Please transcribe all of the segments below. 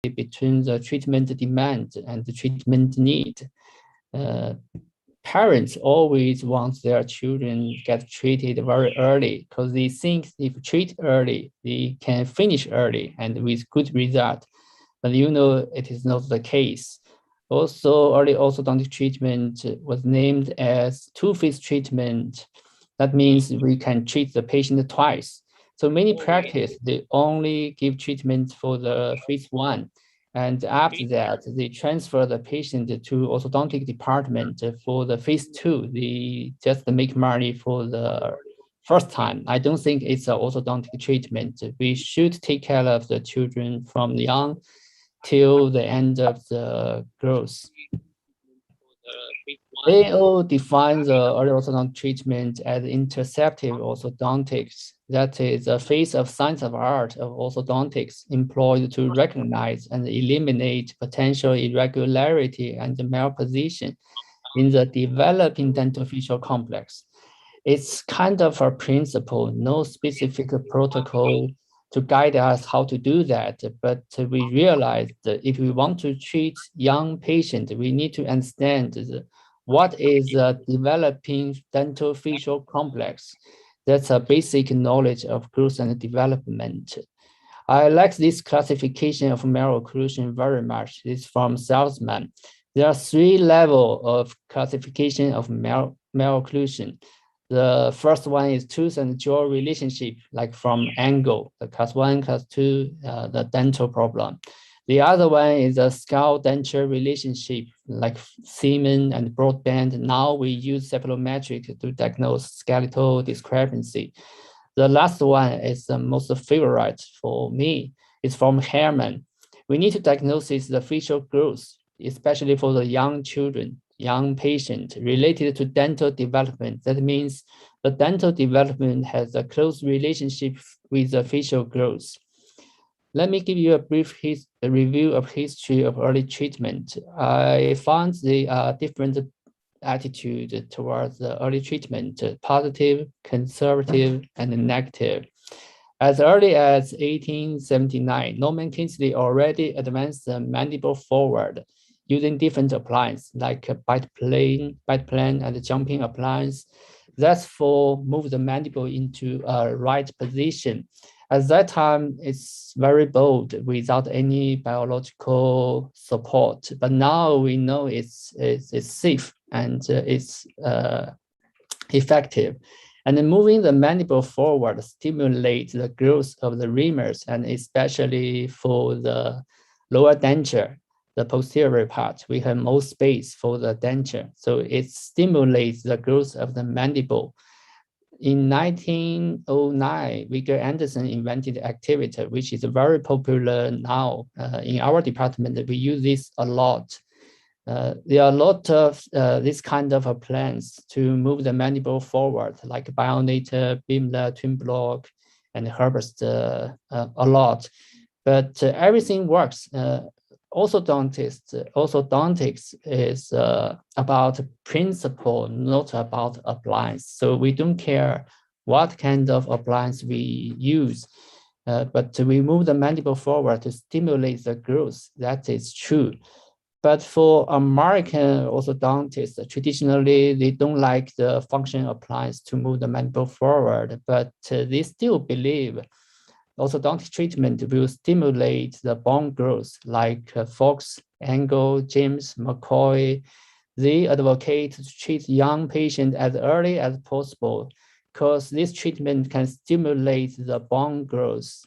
disparity between the treatment demand and the treatment need. Parents always want their children get treated very early because they think if treat early, they can finish early and with good result. But it is not the case. Also, early orthodontic treatment was named as two-phase treatment. That means we can treat the patient twice. So many practice, they only give treatment for the phase 1. And after that, they transfer the patient to orthodontic department for the phase 2. They just make money for the first time. I don't think it's an orthodontic treatment. We should take care of the children from young till the end of the growth. AO defines the early orthodontic treatment as interceptive orthodontics. That is a phase of science of art of orthodontics employed to recognize and eliminate potential irregularity and malposition in the developing dental-facial complex. It's kind of a principle, no specific protocol to guide us how to do that. But we realized that if we want to treat young patients, we need to understand what is the developing dental facial complex. That's a basic knowledge of growth and development. I like this classification of molar occlusion very much. It's from Salzman. There are 3 levels of classification of molar occlusion. The first one is tooth and jaw relationship, like from angle, the class 1, class 2, the dental problem. The other one is a skull-denture relationship, like semen and broadband. Now we use cephalometric to diagnose skeletal discrepancy. The last one is the most favorite for me. It's from Herman. We need to diagnose the facial growth, especially for the young children, young patient related to dental development. That means the dental development has a close relationship with the facial growth. Let me give you a brief review of history of early treatment. I found there are different attitude towards the early treatment, positive, conservative, and negative. As early as 1879, Norman Kingsley already advanced the mandible forward using different appliances like a bite plane, and jumping appliance. That's for move the mandible into a right position. At that time, it's very bold without any biological support. But now we know it's safe and it's effective. And then moving the mandible forward stimulates the growth of the reamers, and especially for the lower denture, the posterior part, we have more space for the denture. So it stimulates the growth of the mandible. In 1909, Viggo Anderson invented activator, which is very popular now. In our department, we use this a lot. There are a lot of this kind of plans to move the mandible forward, like Bionator, Beamler, Twin Block, and Herbst a lot. But everything works. Orthodontics is about principle, not about appliance. So we don't care what kind of appliance we use, but we move the mandible forward to stimulate the growth. That is true. But for American orthodontists, traditionally, they don't like the function appliance to move the mandible forward, but they still believe orthodontic treatment will stimulate the bone growth, like Fox, Engel, James, McCoy. They advocate to treat young patients as early as possible because this treatment can stimulate the bone growth.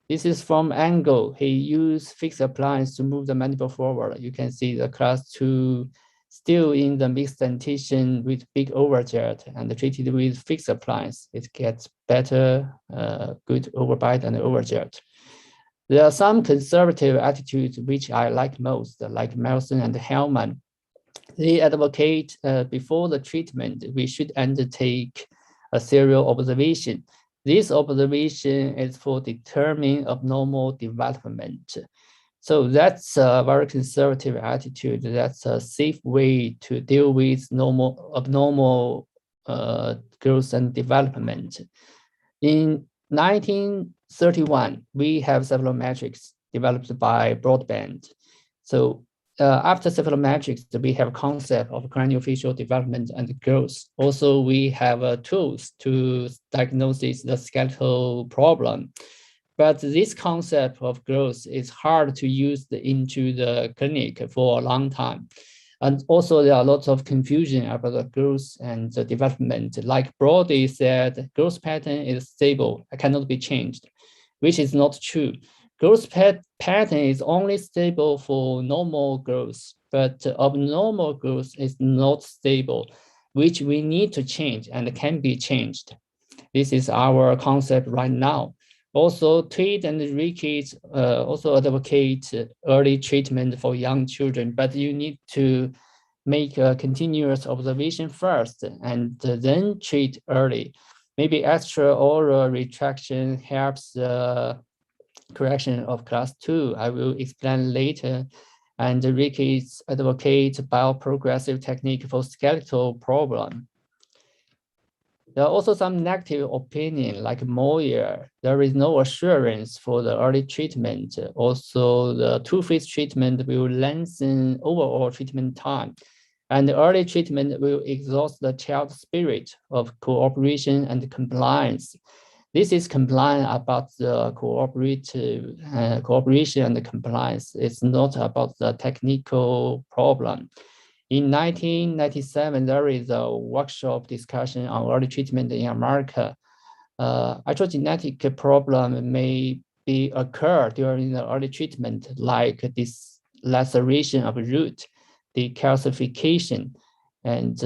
This is from Engel. He used fixed appliance to move the mandible forward. You can see the class 2 still in the mixed dentition with big overjet and treated with fixed appliance. It gets better, good overbite and overjet. There are some conservative attitudes which I like most, like Melson and Hellman. They advocate before the treatment, we should undertake a serial observation. This observation is for determining abnormal development. So that's a very conservative attitude. That's a safe way to deal with abnormal growth and development. In 1931, we have cephalometrics. developed by broadband. So after cephalometrics, we have concept of craniofacial development and growth. Also, we have tools to diagnose the skeletal problem. But this concept of growth is hard to use into the clinic for a long time. And also there are lots of confusion about the growth and the development. Like Brody said, growth pattern is stable, it cannot be changed, which is not true. Growth pattern is only stable for normal growth, but abnormal growth is not stable, which we need to change and can be changed. This is our concept right now. Also, Tweed and Ricky also advocate early treatment for young children, but you need to make a continuous observation first and then treat early. Maybe extra oral retraction helps correction of class 2. I will explain later. And Ricky advocates bioprogressive technique for skeletal problem. There are also some negative opinion like Molar. There is no assurance for the early treatment. Also, the two-phase treatment will lengthen overall treatment time. And the early treatment will exhaust the child's spirit of cooperation and compliance. This is compliant about the cooperation and compliance. It's not about the technical problem. In 1997, there is a workshop discussion on early treatment in America. Iatrogenetic problem may occur during the early treatment, like this laceration of root, decalcification, and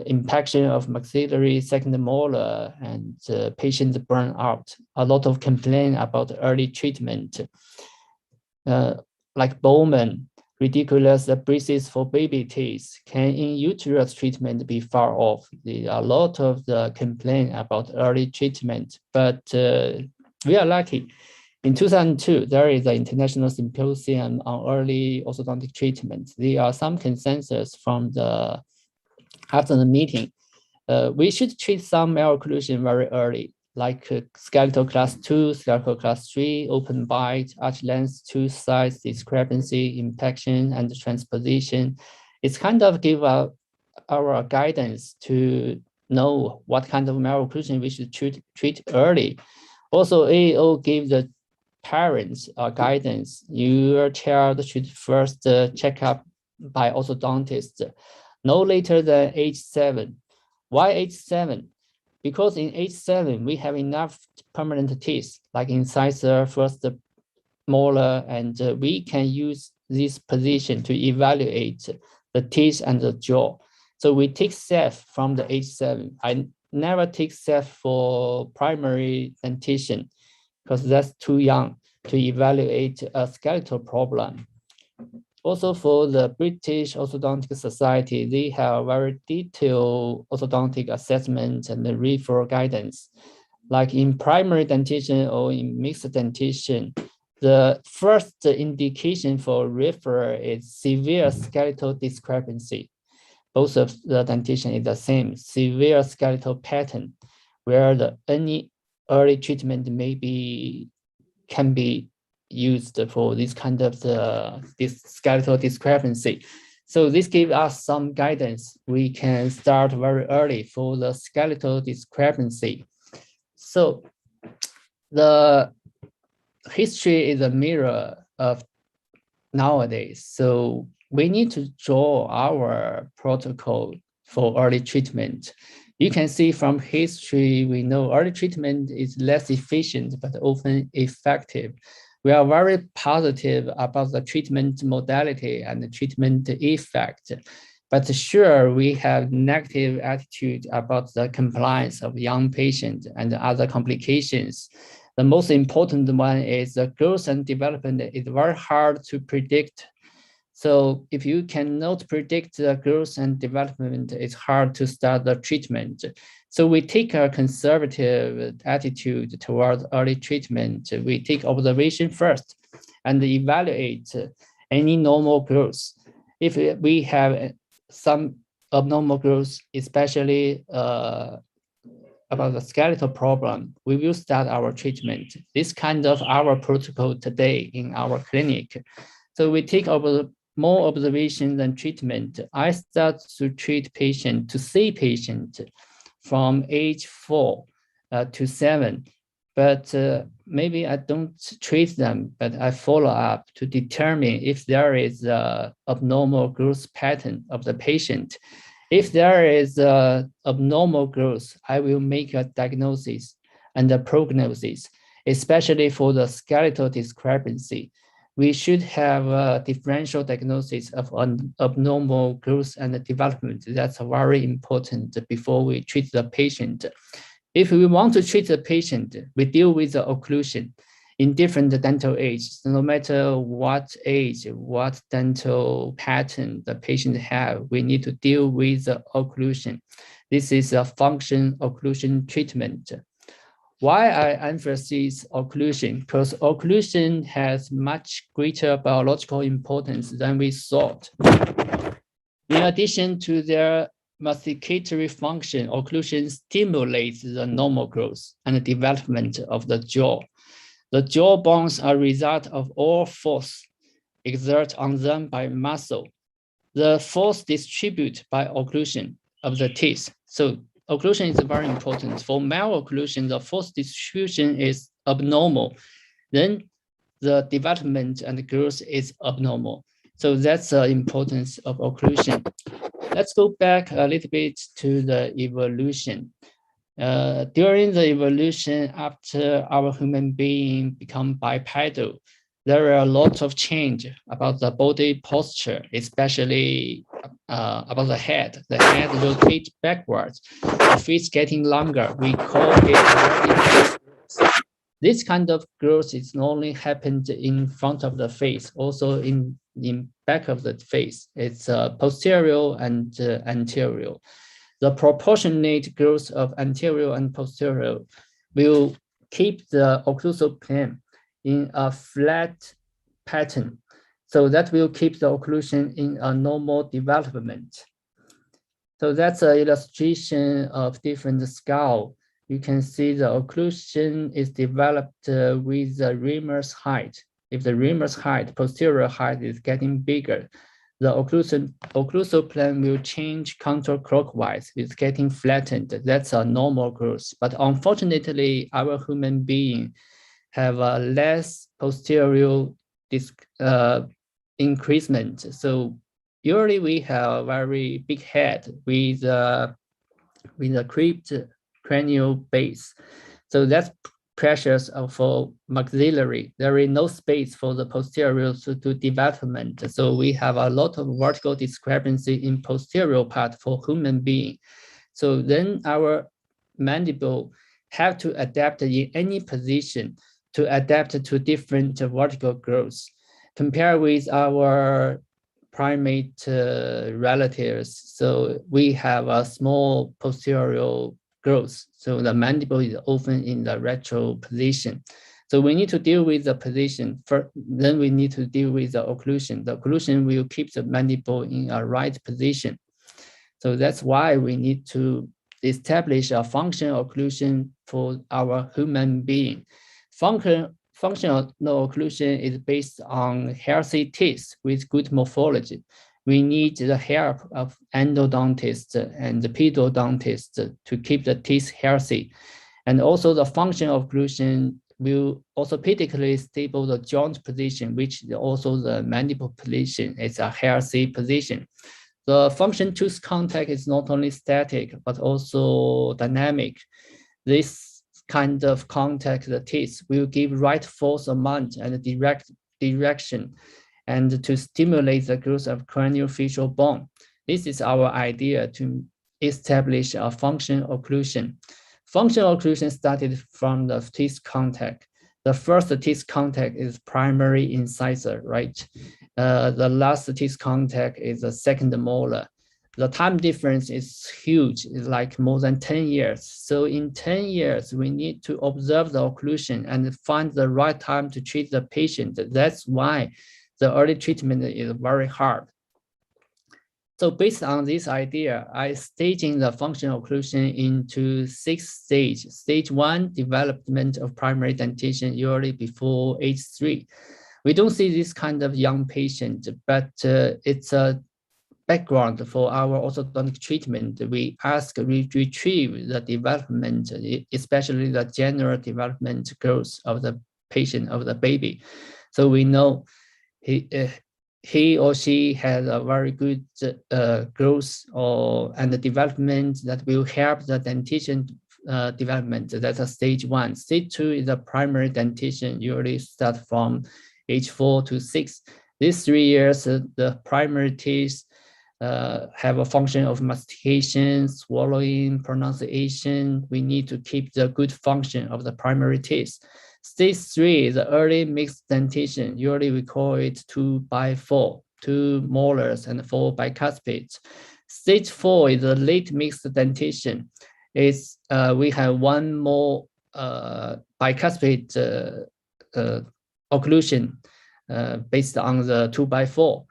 impaction of maxillary second molar, and patient burnout. A lot of complaint about early treatment, like Bowman. Ridiculous braces for baby teeth. Can in uterus treatment be far off? There are a lot of the complaint about early treatment, but we are lucky. In 2002, there is an international symposium on early orthodontic treatment. There are some consensus from after the meeting. We should treat some occlusion very early, like skeletal class 2, skeletal class 3, open bite, arch length, tooth size discrepancy, impaction, and transposition. It's kind of give our guidance to know what kind of malocclusion we should treat early. Also, AAO gave the parents guidance. Your child should first check up by orthodontist no later than age 7. Why age 7? Because in age 7, we have enough permanent teeth, like incisor, first molar, and we can use this position to evaluate the teeth and the jaw. So we take Ceph from the age 7. I never take Ceph for primary dentition because that's too young to evaluate a skeletal problem. Also, for the British Orthodontic Society, they have very detailed orthodontic assessment and referral guidance. Like in primary dentition or in mixed dentition, the first indication for referral is severe skeletal discrepancy. Both of the dentition is the same, severe skeletal pattern, where any early treatment can be used for this kind of this skeletal discrepancy. So this gives us some guidance. We can start very early for the skeletal discrepancy. So the history is a mirror of nowadays. So we need to draw our protocol for early treatment. You can see from history, we know early treatment is less efficient, but often effective. We are very positive about the treatment modality and the treatment effect, but sure, we have negative attitude about the compliance of young patients and other complications. The most important one is the growth and development is very hard to predict. So if you cannot predict the growth and development, it's hard to start the treatment. So we take a conservative attitude towards early treatment. We take observation first and evaluate any normal growth. If we have some abnormal growth, especially about the skeletal problem, we will start our treatment. This kind of our protocol today in our clinic. So we take over more observation than treatment. I start to treat patient, to see patient from age 4 to 7, but maybe I don't treat them, but I follow up to determine if there is a abnormal growth pattern of the patient. If there is abnormal growth, I will make a diagnosis and a prognosis, especially for the skeletal discrepancy. We should have a differential diagnosis of abnormal growth and development. That's very important before we treat the patient. If we want to treat the patient, we deal with the occlusion in different dental ages. No matter what age, what dental pattern the patient have, we need to deal with the occlusion. This is a function occlusion treatment. Why I emphasize occlusion? Because occlusion has much greater biological importance than we thought. In addition to their masticatory function, occlusion stimulates the normal growth and the development of the jaw. The jaw bones are a result of all force exerted on them by muscle. The force distributed by occlusion of the teeth. So occlusion is very important. For malocclusion, the force distribution is abnormal. Then the development and growth is abnormal. So that's the importance of occlusion. Let's go back a little bit to the evolution. During the evolution, after our human being become bipedal, there are a lot of change about the body posture, especially about the head. The head rotates backwards, the feet getting longer. We call it this kind of growth is not only happened in front of the face, also in back of the face. It's posterior and anterior. The proportionate growth of anterior and posterior will keep the occlusal plane in a flat pattern. So that will keep the occlusion in a normal development. So that's an illustration of different skull. You can see the occlusion is developed with the remus height. If the remus height, posterior height is getting bigger, the occlusal plane will change counterclockwise. It's getting flattened. That's a normal growth. But unfortunately, our human being have a less posterior increasement. So usually we have a very big head with a creeped cranial base. So that's pressures for maxillary. There is no space for the posterior to development. So we have a lot of vertical discrepancy in posterior part for human being. So then our mandible have to adapt in any position to adapt to different vertical growth. Compare with our primate relatives. So we have a small posterior growth. So the mandible is often in the retro position. So we need to deal with the position first, then we need to deal with the occlusion. The occlusion will keep the mandible in a right position. So that's why we need to establish a functional occlusion for our human being. Functional occlusion is based on healthy teeth with good morphology. We need the help of endodontist and the pedodontist to keep the teeth healthy. And also the functional occlusion will orthopedically stable the joint position, which also the mandible position is a healthy position. The function tooth contact is not only static, but also dynamic. This kind of contact the teeth will give right force amount and direct direction and to stimulate the growth of craniofacial bone. This is our idea to establish a functional occlusion. Functional occlusion started from the teeth contact. The first teeth contact is primary incisor, right? The last teeth contact is the second molar. The time difference is huge, it's like more than 10 years. So in 10 years, we need to observe the occlusion and find the right time to treat the patient. That's why the early treatment is very hard. So based on this idea, I staging the functional occlusion into 6 stages. Stage 1, development of primary dentition, usually before age 3. We don't see this kind of young patient, but it's a background for our orthodontic treatment. We retrieve the development, especially the general development growth of the patient, of the baby. So we know he or she has a very good growth and development that will help the dentition development. That's a stage 1. Stage 2 is a primary dentition, usually start from age 4 to 6. These 3 years, the primary teeth have a function of mastication, swallowing, pronunciation. We need to keep the good function of the primary teeth. Stage 3 is the early mixed dentition. Usually we call it 2x4, 2 molars and 4 bicuspids. Stage 4 is the late mixed dentition. It's we have 1 more bicuspid occlusion based on the 2x4.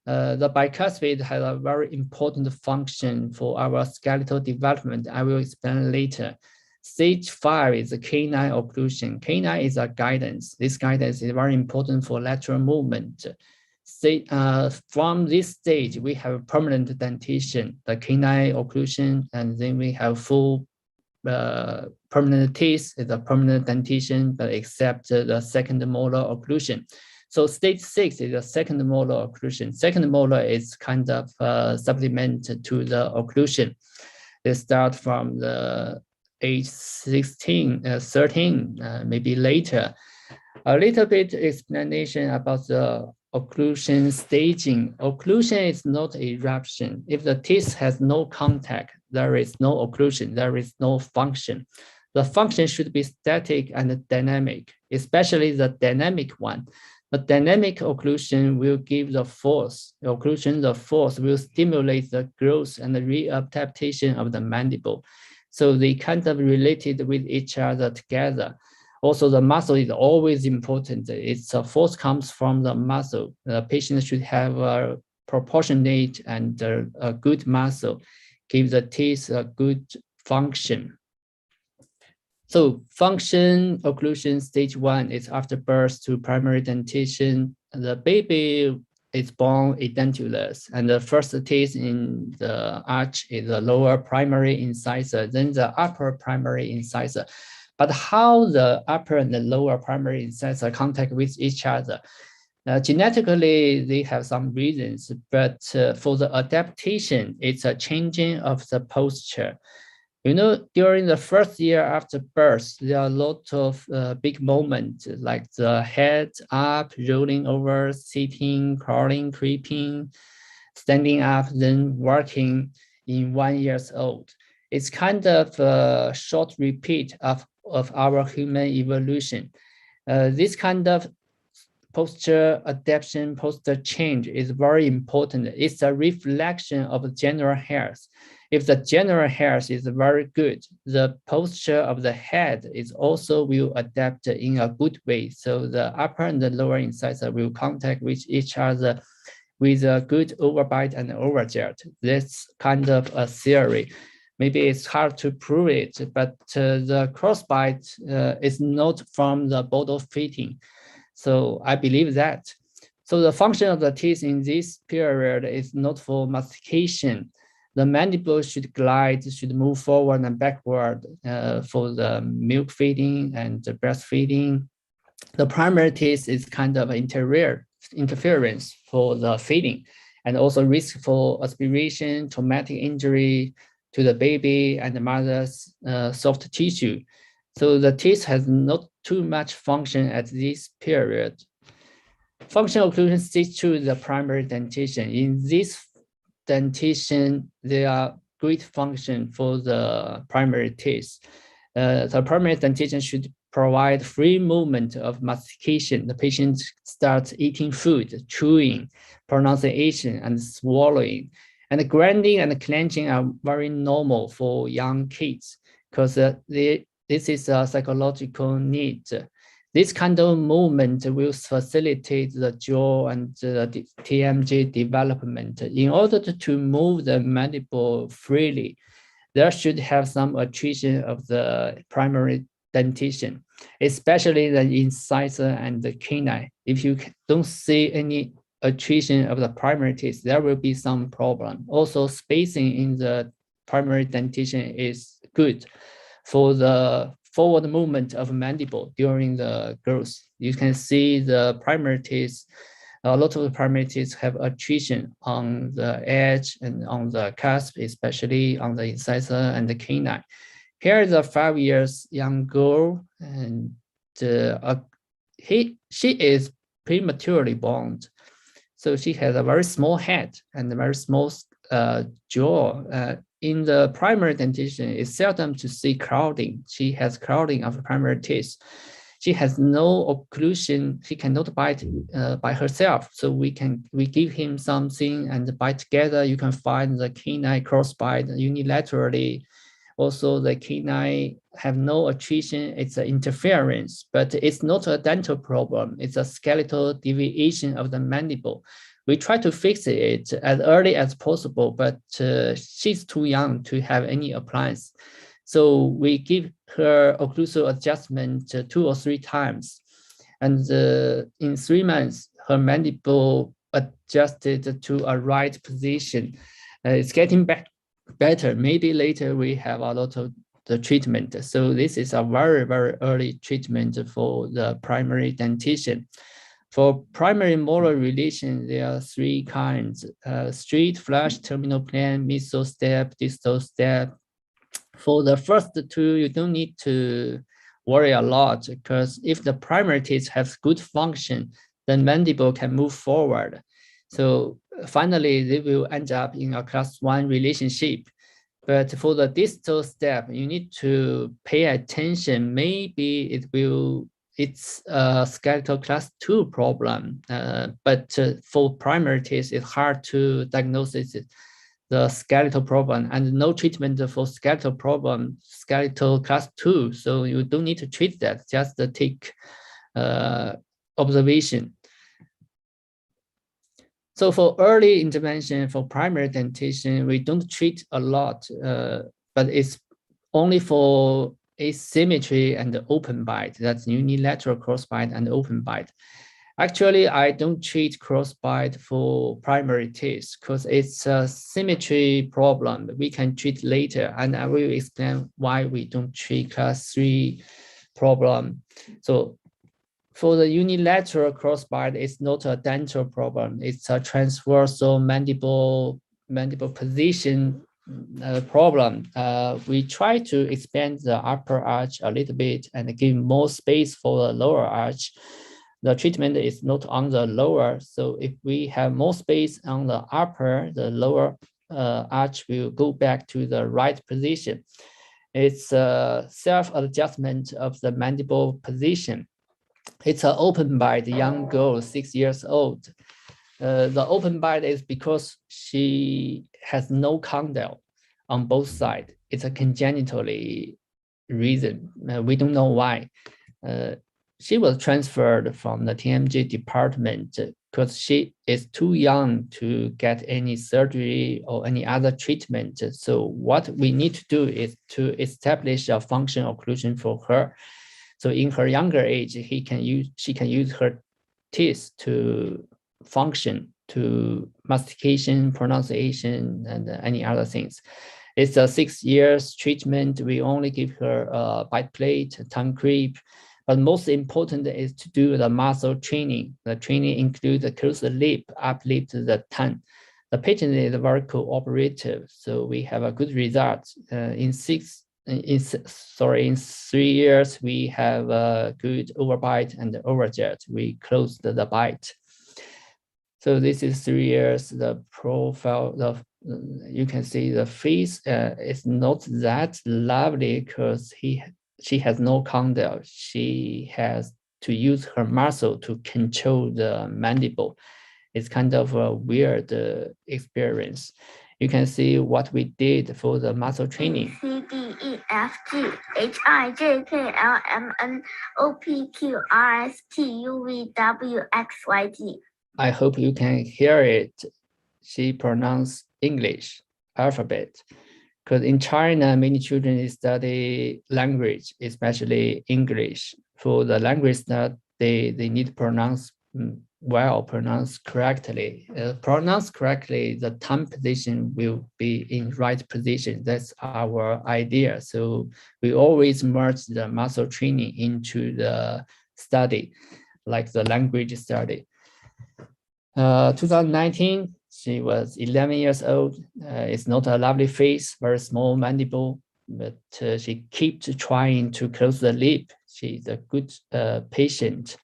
The bicuspid has a very important function for our skeletal development. I will explain later. Stage 5 is the canine occlusion. Canine is a guidance. This guidance is very important for lateral movement. From this stage, we have permanent dentition, the canine occlusion, and then we have full permanent teeth is a permanent dentition, but except the second molar occlusion. So stage 6 is the second molar occlusion. Second molar is kind of supplement to the occlusion. They start from the age 16, 13, maybe later. A little bit explanation about the occlusion staging. Occlusion is not eruption. If the teeth has no contact, there is no occlusion, there is no function. The function should be static and dynamic, especially the dynamic one. The dynamic occlusion will give the force. The occlusion, the force will stimulate the growth and the readaptation of the mandible. So they kind of related with each other together. Also, the muscle is always important. Its force comes from the muscle. The patient should have a proportionate and a good muscle, give the teeth a good function. So function occlusion stage 1 is after birth to primary dentition. The baby is born edentulous, and the first teeth in the arch is the lower primary incisor, then the upper primary incisor. But how the upper and the lower primary incisor contact with each other? Genetically, they have some reasons, but for the adaptation, it's a changing of the posture. You know, during the first year after birth, there are a lot of big moments like the head up, rolling over, sitting, crawling, creeping, standing up, then walking in 1 year old. It's kind of a short repeat of our human evolution. This kind of posture adaptation, posture change is very important. It's a reflection of general health. If the general health is very good, the posture of the head is also will adapt in a good way. So the upper and the lower incisor will contact with each other with a good overbite and overjet. That's kind of a theory. Maybe it's hard to prove it, but the crossbite is not from the bottle fitting. So I believe that. So the function of the teeth in this period is not for mastication. The mandible should glide, should move forward and backward for the milk feeding and the breastfeeding. The primary teeth is kind of interference for the feeding, and also risk for aspiration, traumatic injury to the baby and the mother's soft tissue. So the teeth has not too much function at this period. Functional occlusion stage 2 is the primary dentition. In this dentition, there are great function for the primary teeth. The primary dentition should provide free movement of mastication. The patient starts eating food, chewing, pronunciation, and swallowing. And the grinding and clenching are very normal for young kids because this is a psychological need. This kind of movement will facilitate the jaw and the TMJ development. In order to move the mandible freely, there should have some attrition of the primary dentition, especially the incisor and the canine. If you don't see any attrition of the primary teeth, there will be some problem. Also, spacing in the primary dentition is good for the forward movement of mandible during the growth. You can see the primary teeth, a lot of the primary teeth have attrition on the edge and on the cusp, especially on the incisor and the canine. Here is a 5 years young girl, and she is prematurely born. So she has a very small head and a very small jaw. In the primary dentition, it's seldom to see crowding. She has crowding of the primary teeth. She has no occlusion. She cannot bite by herself. So we give him something and bite together. You can find the canine cross-bite unilaterally. Also, the canine have no attrition. It's an interference, but it's not a dental problem. It's a skeletal deviation of the mandible. We try to fix it as early as possible, but she's too young to have any appliance. So we give her occlusal adjustment 2 or 3 times. And in 3 months, her mandible adjusted to a right position. It's getting better. Maybe later we have a lot of the treatment. So this is a very, very early treatment for the primary dentition. For primary molar relation, there are 3 kinds: straight, flush, terminal plane, mesial step, distal step. For the first 2, you don't need to worry a lot, because if the primary teeth have good function, then mandible can move forward. So finally, they will end up in a class 1 relationship. But for the distal step, you need to pay attention. Maybe it's a skeletal class 2 problem, but for primary teeth, it's hard to diagnose the skeletal problem, and no treatment for skeletal problem, skeletal class 2. So you don't need to treat that, just take observation. So for early intervention for primary dentition, we don't treat a lot, but it's only for asymmetry and open bite. That's unilateral crossbite and open bite. Actually, I don't treat crossbite for primary teeth because it's a symmetry problem. We can treat later, and I will explain why we don't treat class 3 problem. So for the unilateral crossbite, it's not a dental problem. It's a transversal mandible position problem. We try to expand the upper arch a little bit and give more space for the lower arch. The treatment is not on the lower. So if we have more space on the upper, the lower arch will go back to the right position. It's a self-adjustment of the mandible position. It's an open bite young girl, 6 years old. The open bite is because she has no condyle on both sides. It's a congenitally reason. We don't know why. She was transferred from the TMJ department because she is too young to get any surgery or any other treatment. So what we need to do is to establish a functional occlusion for her. So in her younger age, she can use her teeth to function, to mastication, pronunciation, and any other things. It's a 6 years treatment. We only give her a bite plate, tongue creep, but most important is to do the muscle training. The training includes the close the lip, uplift the tongue. The patient is very cooperative, so we have a good result. In 3 years, we have a good overbite and overjet. We closed the bite. So this is 3 years. The profile, you can see the face is not that lovely because she has no condyle. She has to use her muscle to control the mandible. It's kind of a weird experience. You can see what we did for the muscle training. C, D, E, F, G, H, I, J, K, L, M, N, O, P, Q, R, S, T, U, V, W, X, Y, Z. I hope you can hear it. She pronounced English alphabet. Because in China, many children study language, especially English. For the language that they need to pronounce well, pronounce correctly. Pronounce correctly, the tongue position will be in right position. That's our idea. So we always merge the muscle training into the study, like the language study. 2019, she was 11 years old. It's not a lovely face, very small mandible, but she keeps trying to close the lip. She's a good patient.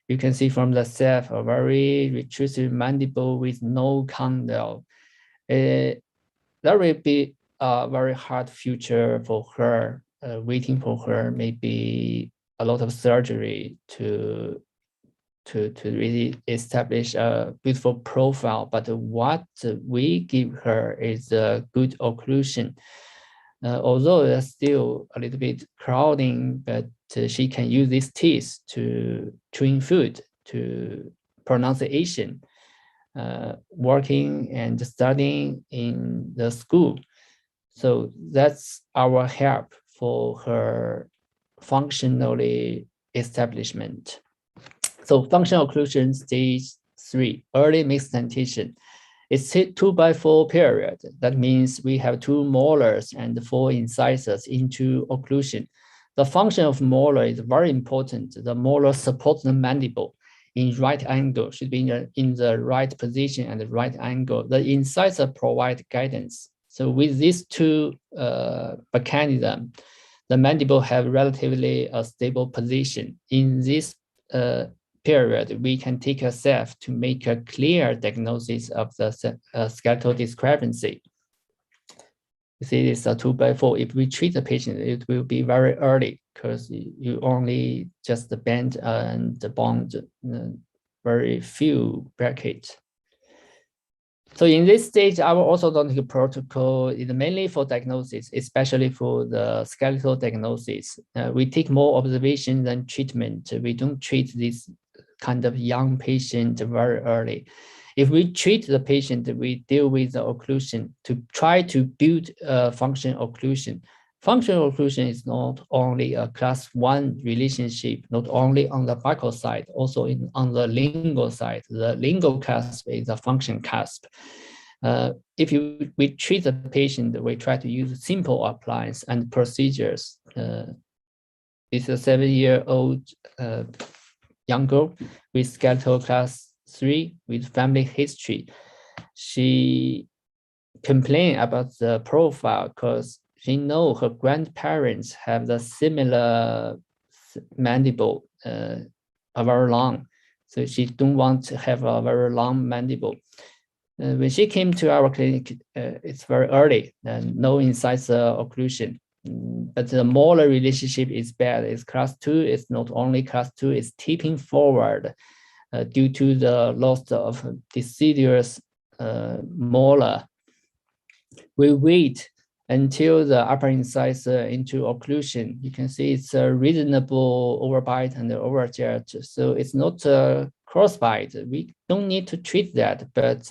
You can see from the self a very retrusive mandible with no condyle. There will be a very hard future for her, waiting for her, maybe a lot of surgery to really establish a beautiful profile. But what we give her is a good occlusion. Although it's still a little bit crowding, but she can use these teeth to chewing food, to pronunciation, working and studying in the school. So that's our help for her functionally establishment. So functional occlusion stage 3, early mixed dentition. It's 2x4 period. That means we have 2 molars and 4 incisors into occlusion. The function of molar is very important. The molar supports the mandible in right angle, should be in the right position and the right angle. The incisor provide guidance. So with these 2 mechanisms, the mandible have relatively a stable position. In this period, we can take a self to make a clear diagnosis of the skeletal discrepancy. You see, it's a 2x4. If we treat the patient, it will be very early because you only just bend and bond very few brackets. So in this stage, our orthodontic protocol is mainly for diagnosis, especially for the skeletal diagnosis. We take more observation than treatment. We don't treat this kind of young patient very early. If we treat the patient, we deal with the occlusion to try to build a functional occlusion. Functional occlusion is not only a class 1 relationship, not only on the buccal side, also on the lingual side. The lingual cusp is a function cusp. If we treat the patient, we try to use simple appliance and procedures. It's a 7-year-old young girl with skeletal class 3 with family history. She complained about the profile because she knows her grandparents have the similar mandible, very long. So she don't want to have a very long mandible. When she came to our clinic, it's very early and no incisor occlusion. But the molar relationship is bad. It's class 2. It's not only class 2, it's tipping forward due to the loss of deciduous molar. We wait until the upper incisor into occlusion. You can see it's a reasonable overbite and overjet. So it's not a crossbite. We don't need to treat that, but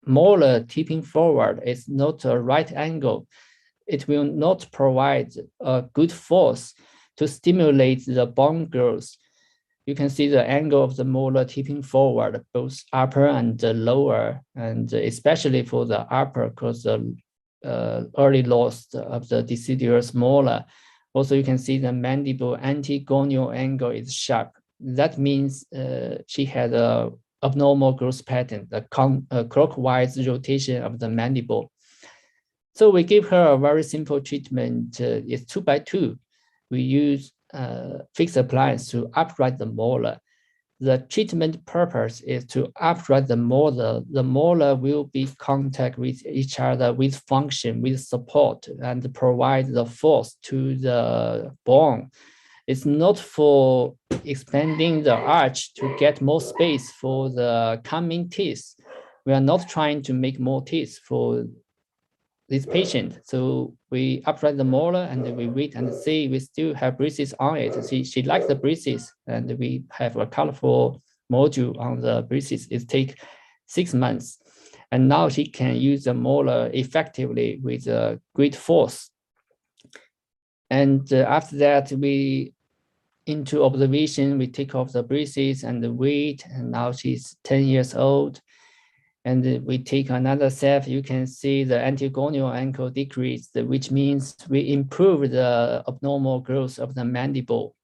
molar tipping forward is not a right angle. It will not provide a good force to stimulate the bone growth. You can see the angle of the molar tipping forward, both upper and lower, and especially for the upper, because the early loss of the deciduous molar. Also, you can see the mandible antigonial angle is sharp. That means she had a abnormal growth pattern, the clockwise rotation of the mandible. So we give her a very simple treatment. It's 2x2. We use fixed appliance to upright the molar. The treatment purpose is to upright the molar. The molar will be contact with each other with function, with support, and provide the force to the bone. It's not for expanding the arch to get more space for the coming teeth. we are not trying to make more teeth for this patient. So we upright the molar and we wait and see we still have braces on it. She likes the braces, and we have a colorful module on the braces. It takes 6 months. And now she can use the molar effectively with great force. And after that, we into observation, we take off the braces and the weight, and now she's 10 years old. And we take another step. You can see the antegonial ankle decreased, which means we improve the abnormal growth of the mandible.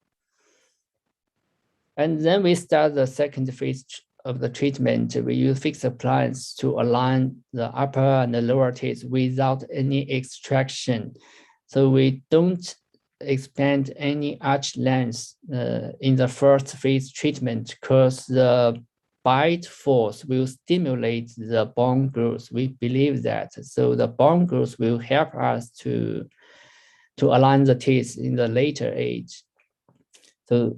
And then we start the second phase of the treatment. We use fixed appliance to align the upper and the lower teeth without any extraction. So we don't expand any arch length in the first phase treatment, because the bite force will stimulate the bone growth. We believe that. So the bone growth will help us to align the teeth in the later age. So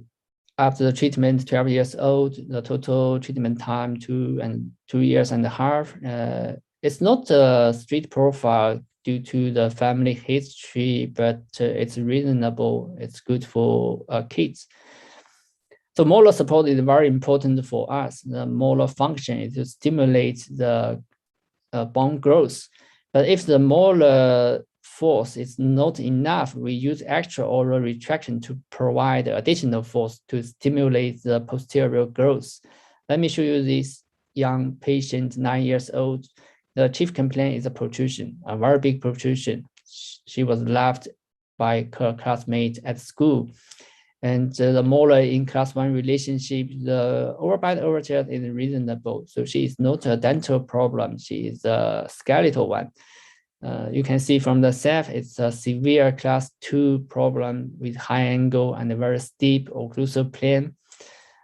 after the treatment, 12 years old, the total treatment time 2 years and a half. It's not a street profile due to the family history, but it's reasonable. It's good for kids. So molar support is very important for us. The molar function is to stimulate the bone growth. But if the molar force is not enough, we use extra oral retraction to provide additional force to stimulate the posterior growth. Let me show you this young patient, 9 years old. The chief complaint is a protrusion, a very big protrusion. She was laughed by her classmate at school. And the molar in class 1 relationship, the overbite overjet is reasonable. So she is not a dental problem. She is a skeletal one. You can see from the Ceph, it's a severe class 2 problem with high angle and a very steep occlusal plane.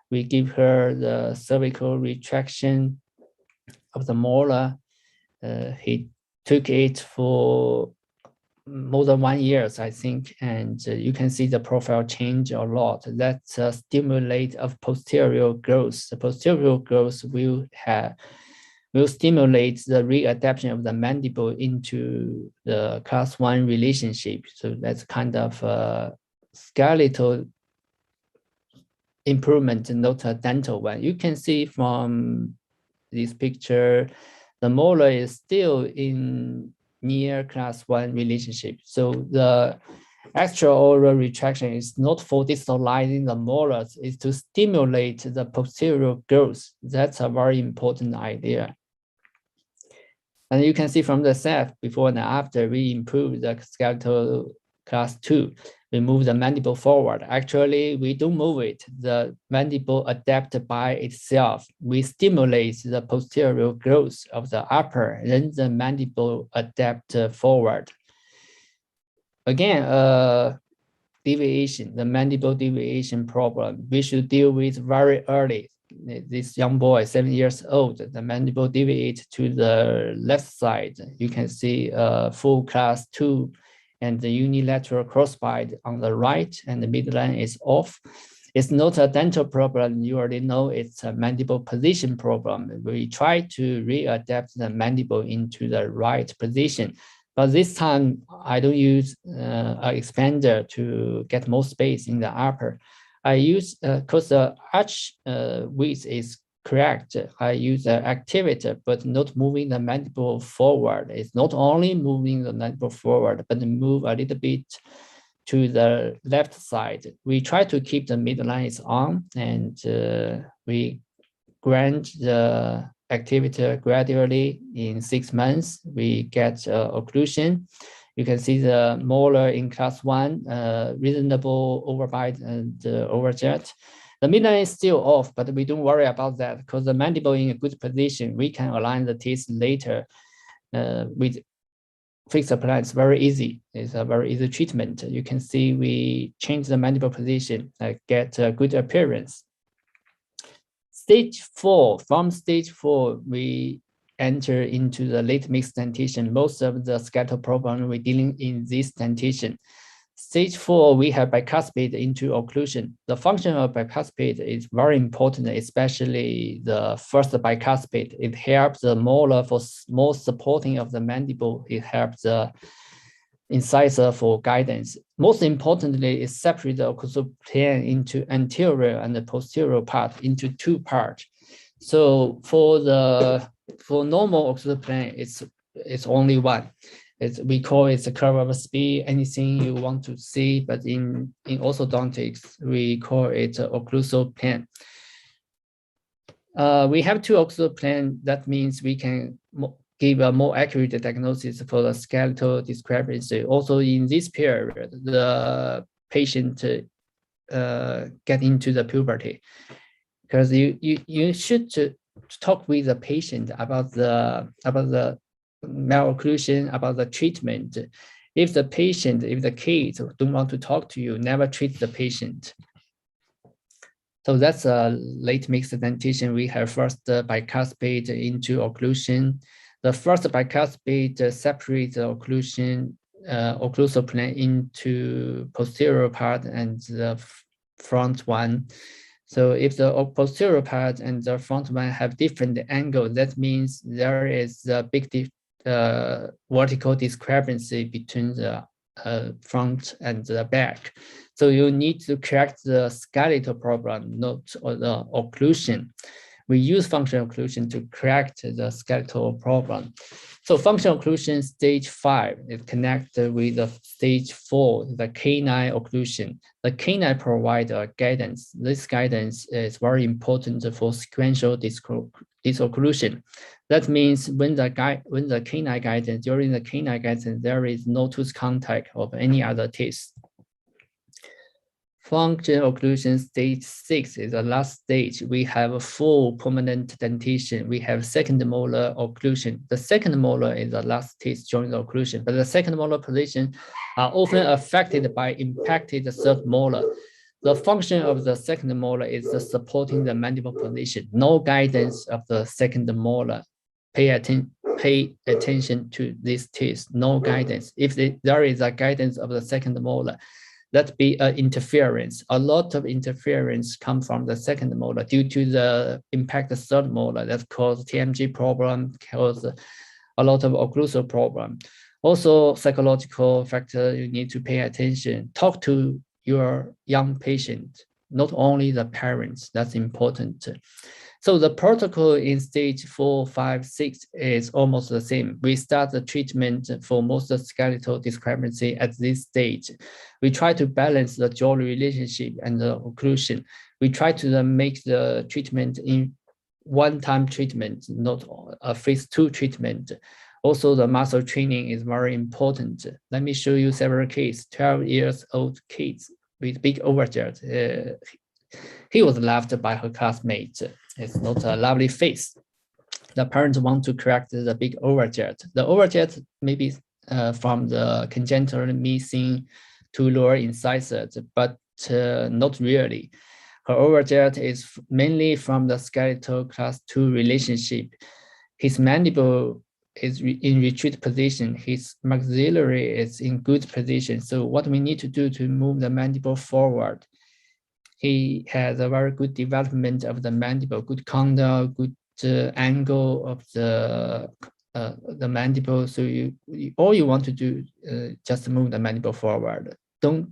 We give her the cervical retraction of the molar. He took it for more than 1 year, I think, and you can see the profile change a lot. That's a stimulate of posterior growth. The posterior growth will stimulate the readaptation of the mandible into the class 1 relationship. So that's kind of a skeletal improvement, not a dental one. You can see from this picture, the molar is still in near class 1 relationship. So the extra oral retraction is not for distalizing the molars, it's to stimulate the posterior growth. That's a very important idea. And you can see from the Ceph, before and after, we improve the skeletal class 2. We move the mandible forward. Actually, we don't move it. The mandible adapts by itself. We stimulate the posterior growth of the upper, then the mandible adapts forward. Again, deviation, the mandible deviation problem, we should deal with very early. This young boy, 7 years old, the mandible deviates to the left side. You can see full class 2 and the unilateral crossbite on the right, and the midline is off. It's not a dental problem. You already know it's a mandible position problem. We try to readapt the mandible into the right position. But this time, I don't use an expander to get more space in the upper. I use, because the arch width is correct, I use an activator, but not moving the mandible forward. It's not only moving the mandible forward, but move a little bit to the left side. We try to keep the midline on, and we grant the activator gradually. In 6 months, we get occlusion. You can see the molar in class 1, reasonable overbite and overjet. The midline is still off, but we don't worry about that because the mandible in a good position. We can align the teeth later with fixed appliance. Very easy. It's a very easy treatment. You can see we change the mandible position, get a good appearance. Stage 4, from stage 4, we enter into the late mixed dentition. Most of the skeletal problem we're dealing in this dentition. Stage 4, we have bicuspid into occlusion. The function of bicuspid is very important, especially the first bicuspid. It helps the molar for more supporting of the mandible. It helps the incisor for guidance. Most importantly, it separates the occlusal plane into anterior and the posterior part into two parts. So for normal occlusal plane, it's only one. We call it the curve of speed, anything you want to see, but in orthodontics, we call it occlusal plane. We have two occlusal plane. That means we can give a more accurate diagnosis for the skeletal discrepancy. Also in this period, the patient get into the puberty, because you should talk with the patient about the malocclusion, about the treatment. If the kids don't want to talk to you, never treat the patient. So that's a late mixed dentition. We have first bicuspid into occlusion. The first bicuspid separates the occlusal plane into posterior part and the front one. So if the posterior part and the front one have different angle, that means there is a big vertical discrepancy between the front and the back. So you need to correct the skeletal problem, not the occlusion. We use functional occlusion to correct the skeletal problem. So functional occlusion stage 5 is connected with the stage 4, the canine occlusion. The canine provides guidance. This guidance is very important for sequential disocclusion. That means when the canine guidance, during the canine guidance, there is no tooth contact of any other teeth. Functional occlusion stage 6 is the last stage. We have a full permanent dentition. We have second molar occlusion. The second molar is the last teeth during the occlusion, but the second molar position are often affected by impacted third molar. The function of the second molar is supporting the mandible position. No guidance of the second molar. Pay attention to these teeth. No guidance. If there is a guidance of the second molar, that be an interference. A lot of interference come from the second molar due to the impact the third molar that cause TMG problem, cause a lot of occlusal problem. Also, psychological factor, you need to pay attention. Talk to your young patient, not only the parents. That's important. So the protocol in stage 4, 5, 6 is almost the same. We start the treatment for most of skeletal discrepancy at this stage. We try to balance the jaw relationship and the occlusion. We try to make the treatment in one-time treatment, not a phase 2 treatment. Also, the muscle training is very important. Let me show you several cases. 12 years old kids with big overjet. He was laughed by her classmates. It's not a lovely face. The parents want to correct the big overjet. The overjet may be from the congenital missing two lower incisors, but not really. Her overjet is mainly from the skeletal class 2 relationship. His mandible is in retreat position. His maxillary is in good position. So what we need to do to move the mandible forward, he has a very good development of the mandible, good condyle, good angle of the mandible. So all you want to do just move the mandible forward. Don't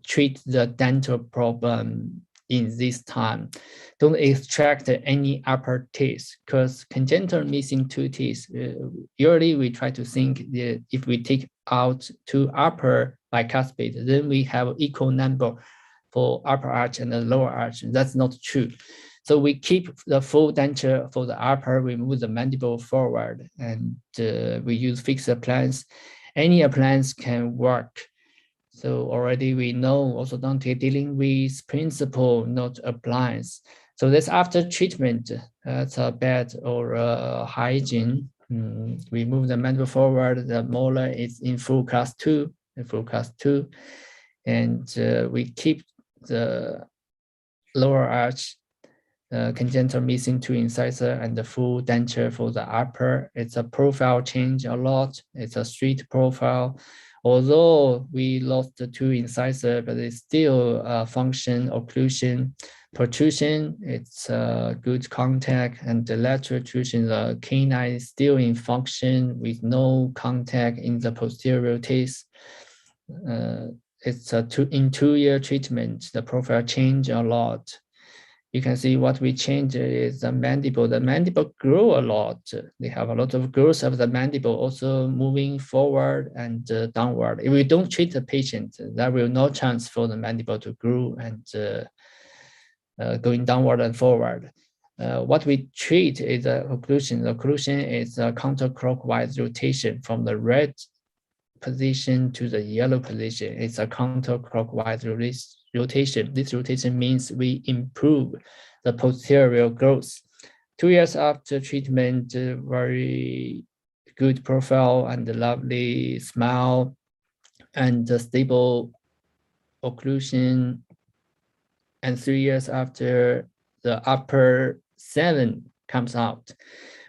treat the dental problem in this time. Don't extract any upper teeth, because congenital missing 2 teeth, usually we try to think that if we take out 2 upper bicuspid, then we have equal number for upper arch and the lower arch. That's not true. So we keep the full denture for the upper, we move the mandible forward, and we use fixed appliance. Any appliance can work. So already we know orthodontic dealing with principle, not appliance. So that's after treatment, that's a bad or hygiene. We move the mandible forward, the molar is in full class 2, and we keep the lower arch, congenital missing 2 incisor, and the full denture for the upper. It's a profile change a lot. It's a straight profile. Although we lost the two incisor, but it's still function, occlusion, protrusion. It's good contact, and the lateral protrusion, the canine is still in function with no contact in the posterior teeth. It's in 2-year treatment, the profile changed a lot. You can see what we changed is the mandible. The mandible grew a lot. They have a lot of growth of the mandible, also moving forward and downward. If we don't treat the patient, there will no chance for the mandible to grow and going downward and forward. What we treat is occlusion. The occlusion is a counterclockwise rotation from the red position to the yellow position. It's a counterclockwise rotation. This rotation means we improve the posterior growth. 2 years after treatment, very good profile and lovely smile and stable occlusion. And 3 years after, the upper 7 comes out.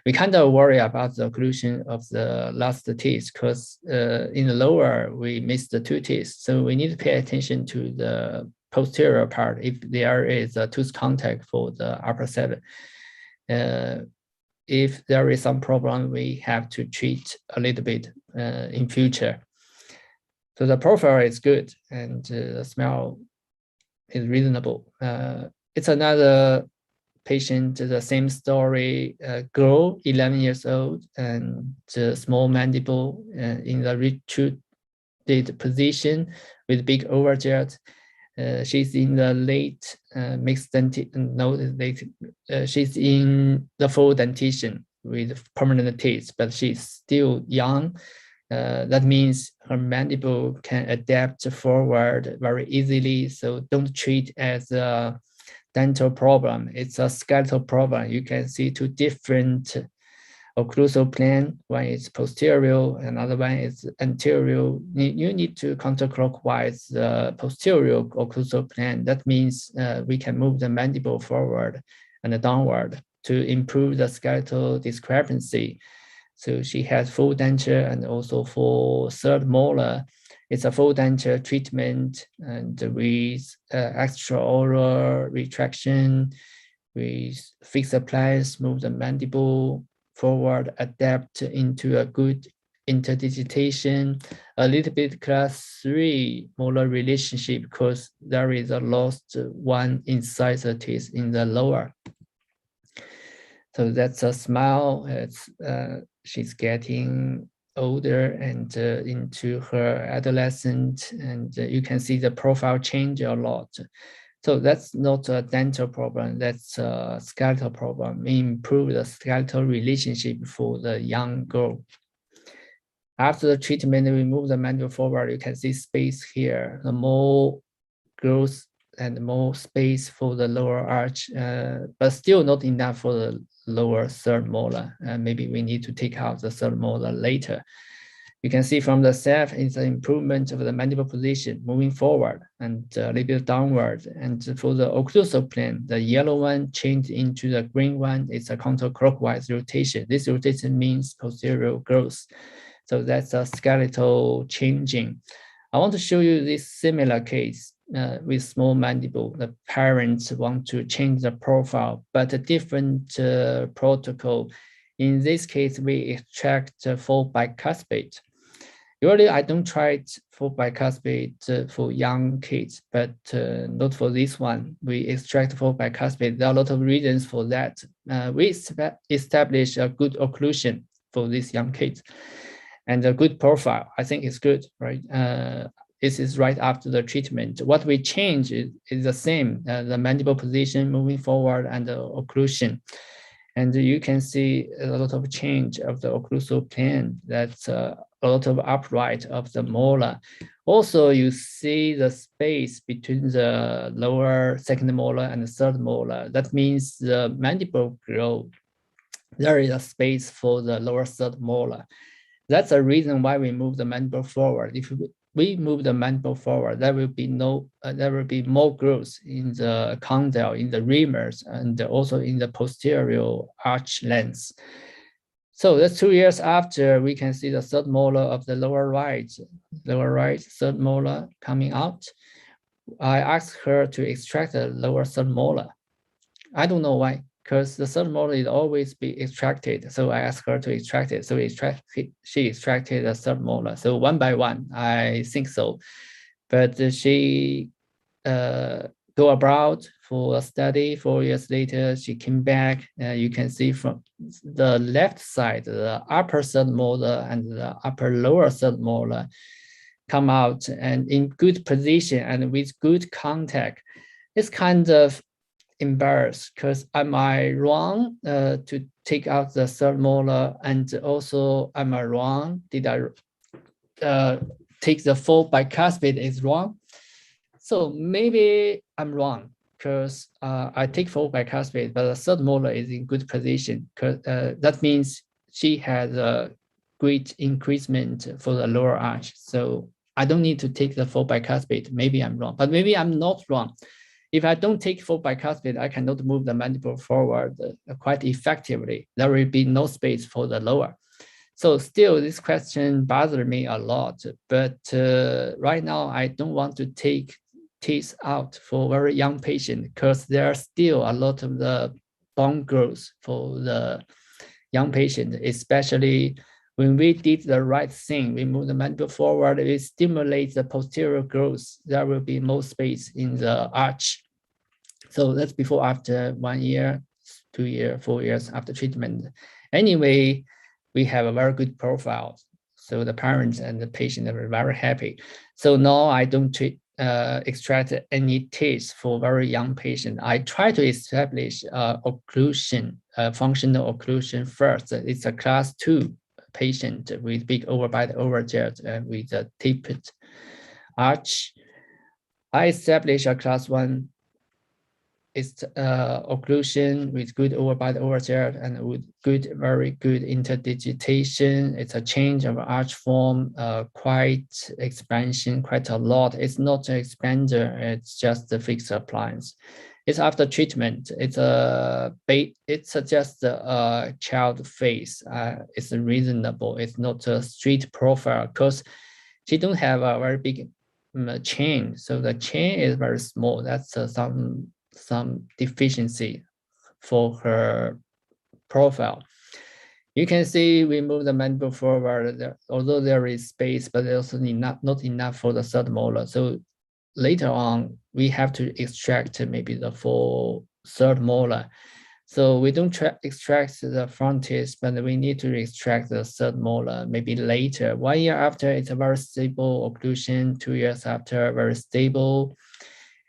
We kind of worry about the occlusion of the last teeth because in the lower, we missed the 2 teeth. So we need to pay attention to the posterior part if there is a tooth contact for the upper 7. If there is some problem, we have to treat a little bit in future. So the profile is good and the smell is reasonable. It's another patient, the same story, girl, 11 years old, and small mandible in the retruded position with big overjet. She's in the late mixed dentition, she's in the full dentition with permanent teeth, but she's still young. That means her mandible can adapt forward very easily, so don't treat as a dental problem. It's a skeletal problem. You can see 2 different occlusal plane. One is posterior, another one is anterior. You need to counterclockwise the posterior occlusal plane. That means we can move the mandible forward and downward to improve the skeletal discrepancy. So she has full denture and also full 3rd molar. It's a full denture treatment and with extraoral retraction, with fixed appliance, move the mandible forward, adapt into a good interdigitation, a little bit class 3 molar relationship because there is a lost 1 incisor teeth in the lower. So that's a smile. It's she's getting older and into her adolescent, and you can see the profile change a lot. So that's not a dental problem, that's a skeletal problem. We improve the skeletal relationship for the young girl. After the treatment, we move the mandible forward. You can see space here, the more growth and more space for the lower arch, but still not enough for the lower 3rd molar. Maybe we need to take out the 3rd molar later. You can see from the Ceph is an improvement of the mandible position moving forward and a little bit downward. And for the occlusal plane, the yellow one changed into the green one. It's a counterclockwise rotation. This rotation means posterior growth. So that's a skeletal changing. I want to show you this similar case with small mandible. The parents want to change the profile, but a different protocol. In this case, we extract full bicuspid. Usually, I don't try full bicuspid for young kids, but not for this one. We extract full bicuspid. There are a lot of reasons for that. We establish a good occlusion for these young kids and a good profile. I think it's good, right? This is right after the treatment. What we change is the same, the mandible position moving forward and the occlusion. And you can see a lot of change of the occlusal plane. That's a lot of upright of the molar. Also, you see the space between the lower 2nd molar and the 3rd molar. That means the mandible grow. There is a space for the lower 3rd molar. That's a reason why we move the mandible forward. If we move the mandible forward, there will be more growth in the condyle, in the remus, and also in the posterior arch length. So that's 2 years after, we can see the third molar of the lower right, third molar coming out. I asked her to extract the lower third molar. I don't know why, because the third molar is always be extracted. So I asked her to extract it. So she extracted the third molar. So one by one, I think so. But she go abroad for a study. 4 years later, she came back. You can see from the left side, the upper third molar and the upper lower third molar come out and in good position and with good contact. It's kind of embarrassed because am I wrong to take out the third molar, and also am I wrong? Did I take the full bicuspid is wrong? So maybe I'm wrong because I take full bicuspid, but the third molar is in good position. Because that means she has a great increasement for the lower arch. So I don't need to take the full bicuspid. Maybe I'm wrong, but maybe I'm not wrong. If I don't take full bicuspid, I cannot move the mandible forward quite effectively. There will be no space for the lower. So still, this question bothers me a lot. But right now, I don't want to take teeth out for very young patients because there are still a lot of the bone growth for the young patient, especially when we did the right thing, we move the mandible forward, we stimulate the posterior growth, there will be more space in the arch. So that's before, after 1 year, 2 years, 4 years after treatment. Anyway, we have a very good profile. So the parents and the patient are very happy. So now I don't extract any teeth for very young patients. I try to establish occlusion, functional occlusion first. It's a class 2 patient with big overbite overjet with a tapered arch. I establish a class 1 is occlusion with good overbite overjet and with good, very good interdigitation. It's a change of arch form, quite expansion, quite a lot. It's not an expander, it's just a fixed appliance. It's after treatment. It's just a child face. It's reasonable. It's not a straight profile because she don't have a very big chain. So the chain is very small. That's some deficiency for her profile. You can see we move the mandible forward, although there is space, but also not enough for the third molar. So later on, we have to extract maybe the full third molar. So we don't extract the front teeth, but we need to extract the third molar maybe later. 1 year after, it's a very stable occlusion. 2 years after, very stable.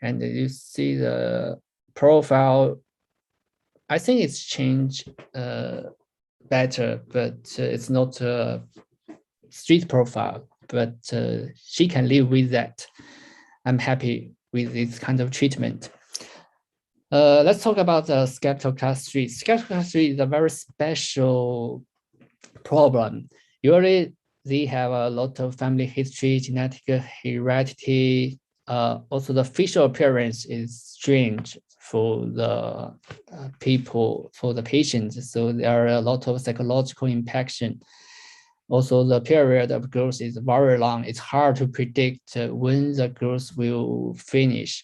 And you see the profile. I think it's changed better, but it's not a street profile, but she can live with that. I'm happy with this kind of treatment. Let's talk about the skeletal class 3. Skeletal class 3 is a very special problem. Usually, they have a lot of family history, genetic heredity. Also, the facial appearance is strange for the people, for the patients. So there are a lot of psychological impaction. Also, the period of growth is very long. It's hard to predict when the growth will finish.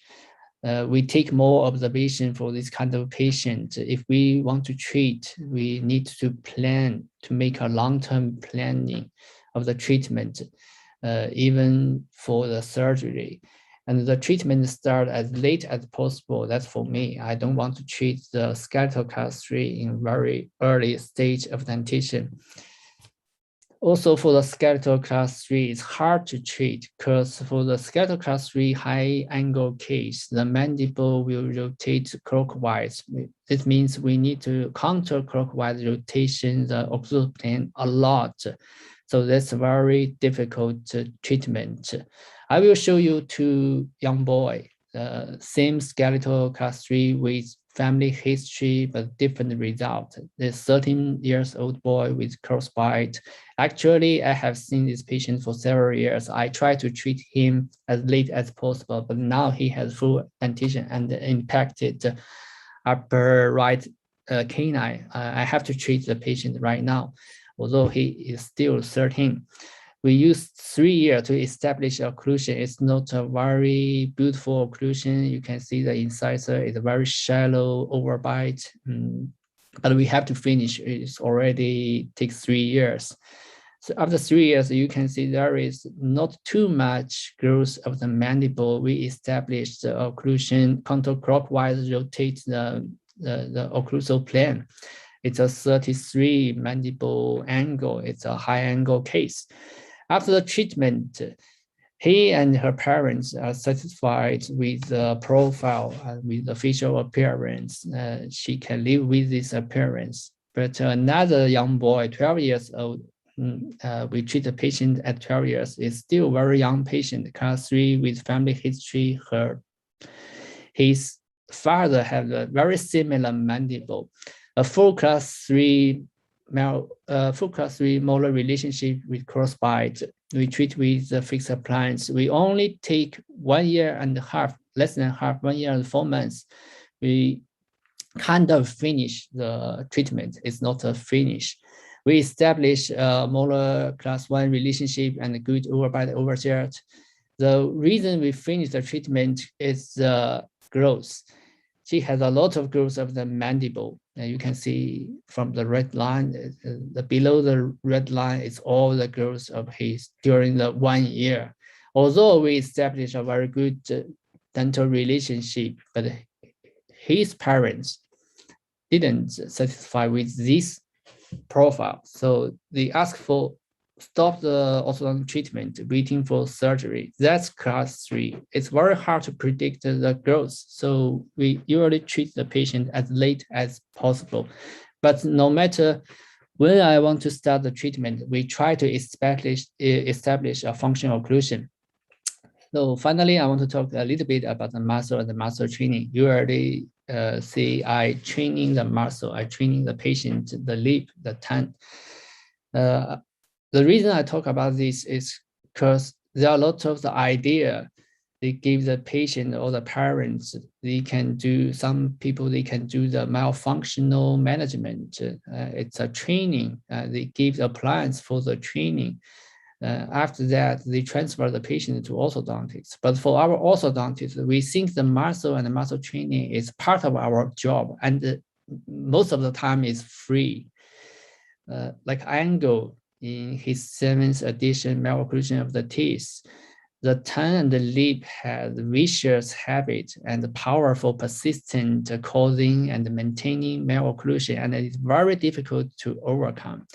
We take more observation for this kind of patient. If we want to treat, we need to plan to make a long-term planning of the treatment, even for the surgery. And the treatment start as late as possible. That's for me. I don't want to treat the skeletal class 3 in very early stage of dentition. Also, for the skeletal class 3, it's hard to treat because for the skeletal class 3 high angle case, the mandible will rotate clockwise. This means we need to counterclockwise rotation the occlusal plane a lot. So that's a very difficult treatment. I will show you 2 young boys, same skeletal class 3 with family history, but different result. The 13-year-old boy with crossbite. Actually, I have seen this patient for several years. I try to treat him as late as possible, but now he has full dentition and impacted upper right canine, I have to treat the patient right now, although he is still 13. We use 3 years to establish occlusion. It's not a very beautiful occlusion. You can see the incisor is a very shallow overbite, but we have to finish. It's already takes 3 years. So after 3 years, you can see there is not too much growth of the mandible. We established the occlusion counterclockwise, rotate the occlusal plane. It's a 33 mandible angle. It's a high angle case. After the treatment, he and her parents are satisfied with the profile and with the facial appearance. She can live with this appearance. But another young boy, 12 years old, we treat the patient at 12 years, is still very young patient, class 3 with family history. His father had a very similar mandible, a full class 3 molar relationship with crossbite. We treat with the fixed appliance. We only take 1 year and a half, less than half, 1 year and 4 months. We kind of finish the treatment. It's not a finish. We establish a molar class 1 relationship and a good overbite overjet. The reason we finish the treatment is the growth. She has a lot of growth of the mandible. And you can see from the red line, below the red line is all the growth of his during the 1 year. Although we established a very good dental relationship, but his parents didn't satisfy with this profile. So they asked for stop the orthodontic treatment, waiting for surgery. That's class 3. It's very hard to predict the growth. So we usually treat the patient as late as possible. But no matter when I want to start the treatment, we try to establish a functional occlusion. So finally, I want to talk a little bit about the muscle and the muscle training. You already see I training the muscle, I training the patient, the lip, the tongue. The reason I talk about this is because there are a lot of the idea they give the patient or the parents. They can do, some people, they can do the malfunctional management. It's a training. They give the appliance for the training. After that, they transfer the patient to orthodontics. But for our orthodontics, we think the muscle and the muscle training is part of our job, and most of the time is free. Like Angle, in his 7th edition malocclusion of the teeth, the tongue and the lip have vicious habit and powerful, persistent causing and maintaining malocclusion, and it is very difficult to overcome.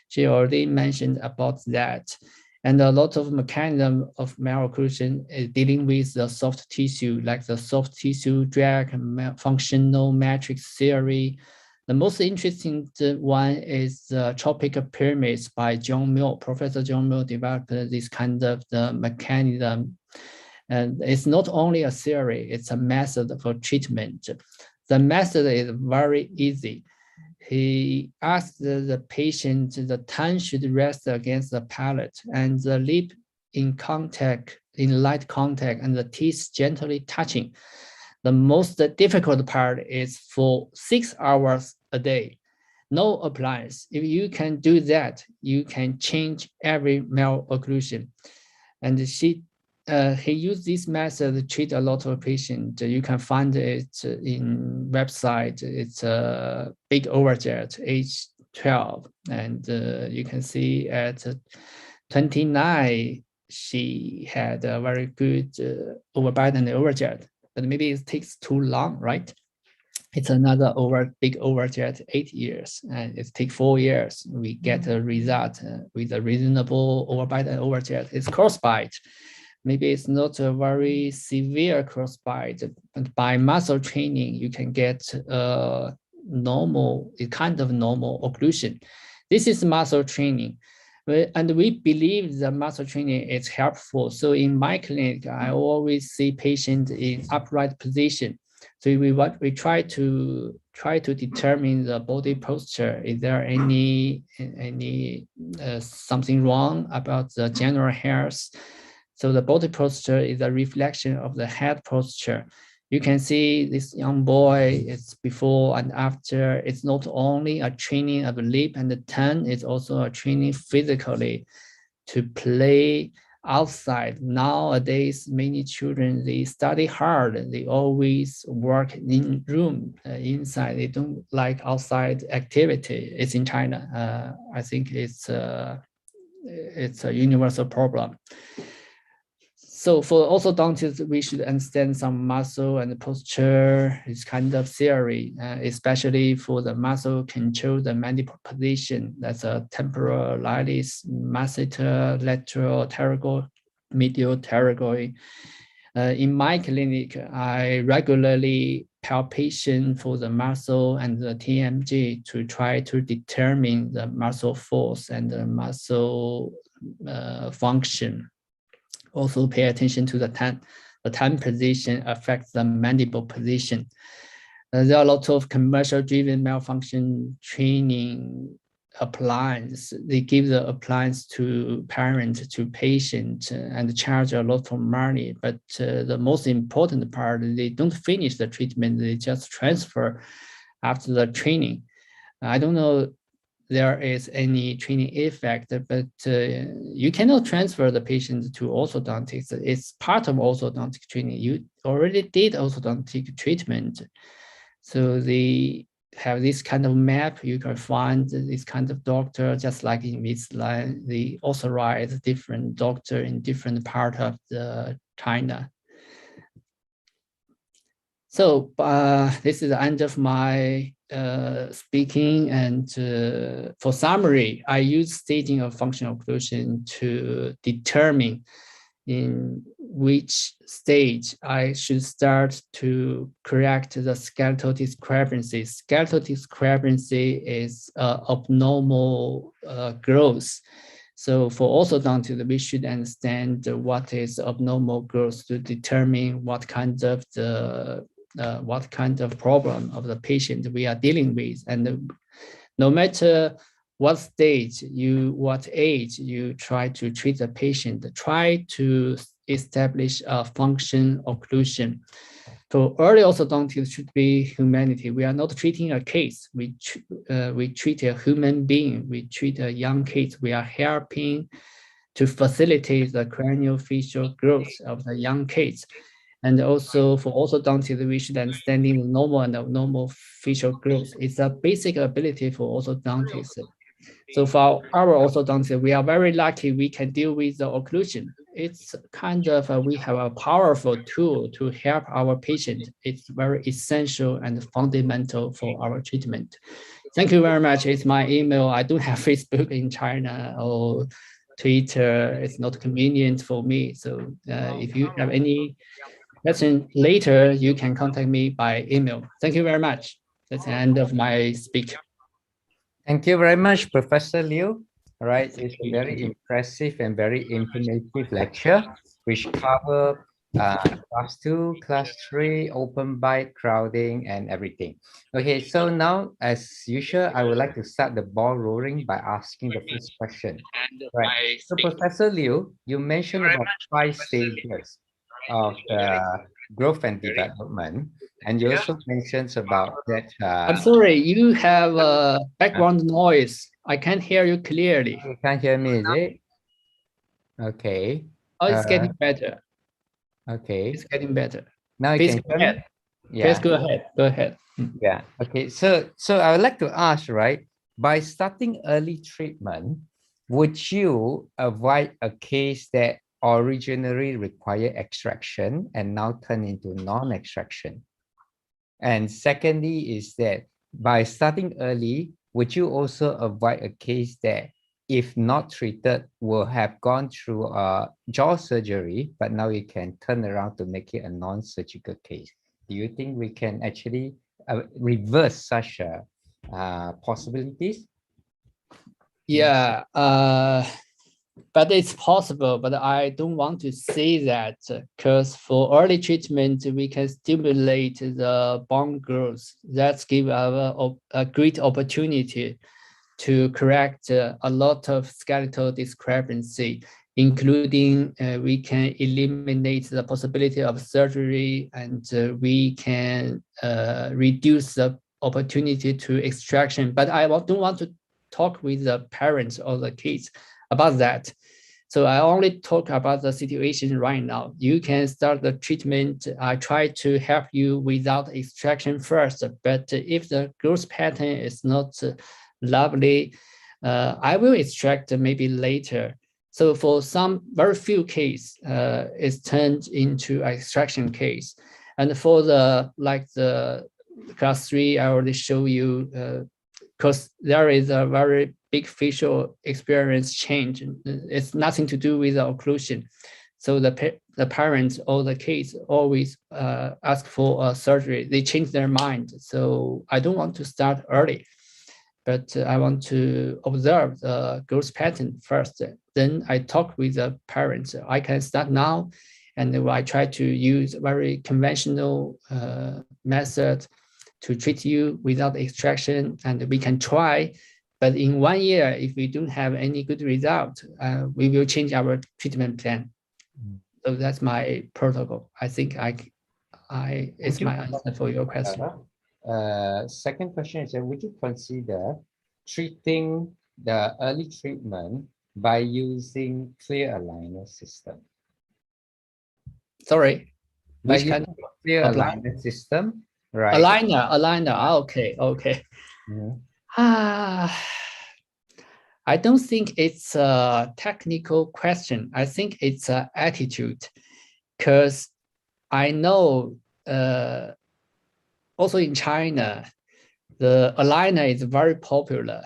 She already mentioned about that. And a lot of mechanism of malocclusion is dealing with the soft tissue, like the soft tissue drag, functional matrix theory. The most interesting one is the tropic pyramids by John Mill. Professor John Mill developed this kind of the mechanism. And it's not only a theory, it's a method for treatment. The method is very easy. He asked the patient, the tongue should rest against the palate and the lip in contact, in light contact, and the teeth gently touching. The most difficult part is for 6 hours a day, no appliance. If you can do that, you can change every malocclusion. And he used this method to treat a lot of patients. You can find it in website. It's a big overjet, age 12. And you can see at 29, she had a very good overbite and overjet. But maybe it takes too long, right? It's another big overjet, 8 years, and it takes 4 years. We get a result with a reasonable overbite and overjet. It's crossbite. Maybe it's not a very severe crossbite, but by muscle training, you can get a kind of normal occlusion. This is muscle training. And we believe the muscle training is helpful. So in my clinic, I always see patients in upright position. So we try to determine the body posture. Is there any something wrong about the general hairs? So the body posture is a reflection of the head posture. you can see this young boy, it's before and after. It's not only a training of the lip and the tongue, it's also a training physically to play outside. Nowadays, many children, they study hard. They always work in room, inside. They don't like outside activity. It's in China. I think it's a universal problem. So for orthodontists, we should understand some muscle and posture, this kind of theory, especially for the muscle control the mandible position. That's a temporalis, masseter, lateral pterygoid, medial pterygoid. In my clinic, I regularly palpation for the muscle and the TMJ to try to determine the muscle force and the muscle function. Also pay attention to the tongue position affects the mandible position. There are a lot of commercial driven malfunction training appliance. They give the appliance to parent, to patient, and charge a lot of money. But the most important part, they don't finish the treatment. They just transfer after the training. I don't know there is any training effect, but you cannot transfer the patient to orthodontics. It's part of orthodontic training. You already did orthodontic treatment. So they have this kind of map. You can find this kind of doctor, just like in this line, they authorize different doctor in different part of the China. So this is the end of my speaking, and for summary, I use staging of functional occlusion to determine in which stage I should start to correct the skeletal discrepancy. Skeletal discrepancy is abnormal growth. So for orthodontics, we should understand what is abnormal growth to determine what kind of problem of the patient we are dealing with. And no matter what stage what age you try to treat the patient, try to establish a function occlusion. So early orthodontics should be humanity. We are not treating a case. We treat a human being. We treat a young kid. We are helping to facilitate the craniofacial growth of the young kids. And also for orthodontics, we should understand the normal and abnormal facial growth. It's a basic ability for orthodontics. So for our orthodontics, we are very lucky we can deal with the occlusion. It's kind of, we have a powerful tool to help our patient. It's very essential and fundamental for our treatment. Thank you very much. It's my email. I don't have Facebook in China or Twitter. It's not convenient for me. So if you have any question later, you can contact me by email. Thank you very much. That's the end of my speech. Thank you very much, Professor Liu. All right, it's a very impressive and very informative lecture, which cover class 2, class 3, open bite, crowding, and everything. Okay, so now, as usual, I would like to start the ball rolling by asking the first question. Right. So, Professor Liu, you mentioned about 5 stages of growth and development, and you also mentioned about that. I'm sorry, you have background noise. I can't hear you clearly. You can't hear me, is it? Okay. Oh, it's getting better. Okay. It's getting better. Now Please you go can ahead. Yeah. Please go ahead. Go ahead. Yeah. Okay. So I would like to ask, right? By starting early treatment, would you avoid a case that originally required extraction and now turn into non-extraction? And secondly is that by starting early, would you also avoid a case that if not treated will have gone through a jaw surgery, but now you can turn around to make it a non-surgical case? Do you think we can actually reverse such possibilities? Yeah, but it's possible, but I don't want to say that because for early treatment, we can stimulate the bone growth. That's give us a great opportunity to correct a lot of skeletal discrepancy. including we can eliminate the possibility of surgery, and we can reduce the opportunity to extraction. But I don't want to talk with the parents or the kids about that. So I only talk about the situation right now. You can start the treatment. I try to help you without extraction first, but if the growth pattern is not lovely, I will extract maybe later. So for some very few case, it's turned into extraction case. And for the class 3, I already show you, because there is a very big facial experience change. It's nothing to do with the occlusion. So the parents or the kids always ask for a surgery. They change their mind. So I don't want to start early, but I want to observe the growth pattern first. Then I talk with the parents. I can start now, and I try to use very conventional method to treat you without extraction, and we can try. But in 1 year, if we don't have any good result, we will change our treatment plan. So that's my protocol. I think it's my answer for your question. Second question is, would you consider treating the early treatment by using clear aligner system? Sorry, By which kind using clear aligner system, right? Aligner. Okay. I don't think it's a technical question. I think it's an attitude, because I know also in China, the aligner is very popular.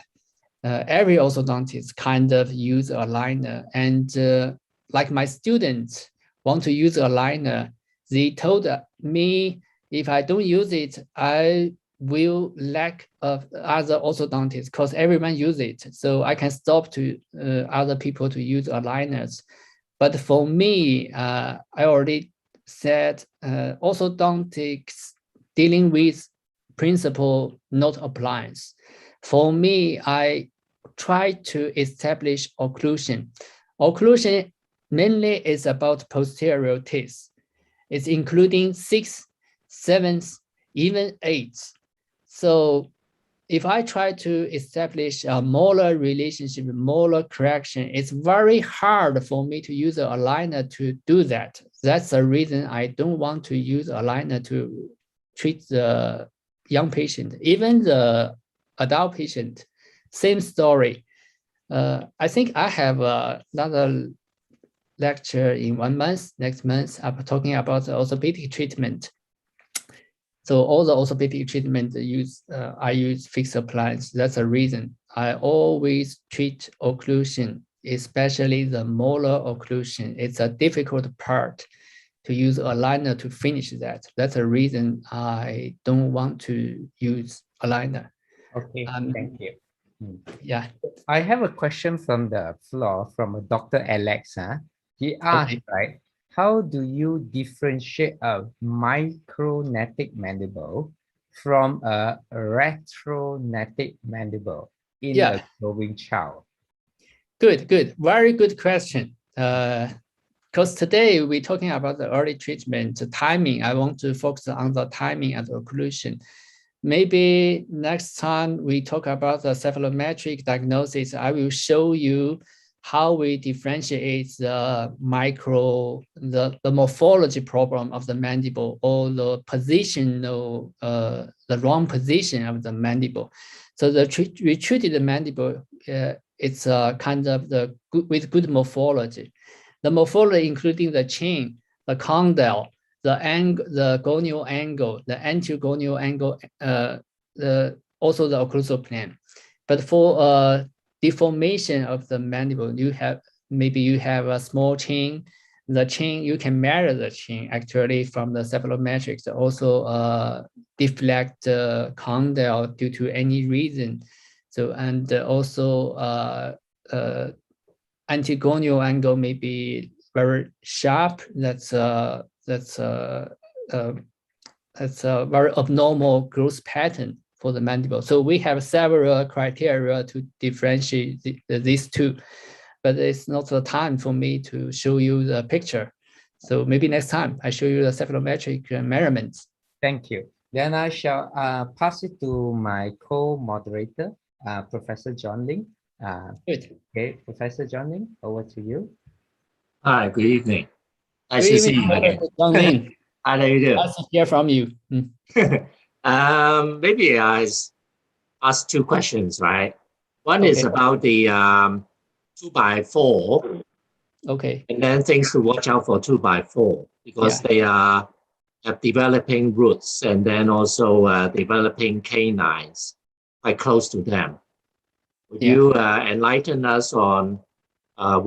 Every orthodontist kind of use aligner, and like my students want to use aligner, they told me if I don't use it, I will lack of other orthodontists, because everyone use it. So I can stop to other people to use aligners. But for me, I already said orthodontics dealing with principle, not appliance. For me, I try to establish occlusion. Occlusion mainly is about posterior teeth. It's including 6th, 7th, even 8th. So if I try to establish a molar relationship, molar correction, it's very hard for me to use an aligner to do that. That's the reason I don't want to use aligner to treat the young patient. Even the adult patient, same story. I think I have another lecture in 1 month, next month. I'm talking about the orthopedic treatment. So all the orthopedic treatment I use fixed appliance. That's the reason I always treat occlusion, especially the molar occlusion. It's a difficult part to use aligner to finish that. That's the reason I don't want to use aligner. Okay, thank you. Yeah. I have a question from the floor from Dr. Alex. He asked, right, how do you differentiate a micrognathic mandible from a retrognathic mandible in a growing child? Good. Very good question. Because today we're talking about the early treatment, the timing. I want to focus on the timing and the occlusion. Maybe next time we talk about the cephalometric diagnosis, I will show you how we differentiate the morphology problem of the mandible, or the positional, the wrong position of the mandible. So the retreated mandible, it's kind of with good morphology. The morphology including the chin, the condyle, the gonial angle, the anterogonial angle, also the occlusal plane. But for deformation of the mandible, you have a small chin. The chin, you can measure the chin actually from the cephalometrics. Also deflect the condyle due to any reason. So, and also anterogonial angle may be very sharp. That's a very abnormal growth pattern for the mandible. So we have several criteria to differentiate these two. but it's not the time for me to show you the picture. So maybe next time I show you the cephalometric measurements. Thank you. Then I shall pass it to my co-moderator, Professor John Ling. Good. Okay, Professor John Ling, over to you. Hi, good evening. Nice Good to see evening, you again. Professor John Lin. How do you do? Nice to hear from you. Maybe I ask two questions, right? One is Okay. about the 2x4, Okay. and then things to watch out for 2x4 because Yeah. they are developing roots and then also developing canines quite close to them. Would you enlighten us on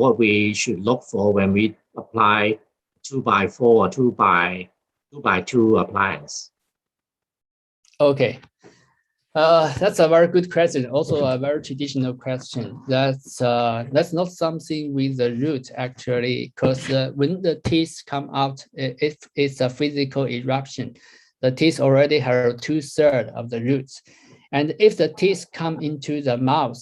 what we should look for when we apply 2x4 or 2x2 appliance? Okay. That's a very good question. Also a very traditional question. That's not something with the root actually, because when the teeth come out, if it's a physical eruption, the teeth already have 2/3 of the roots. And if the teeth come into the mouth,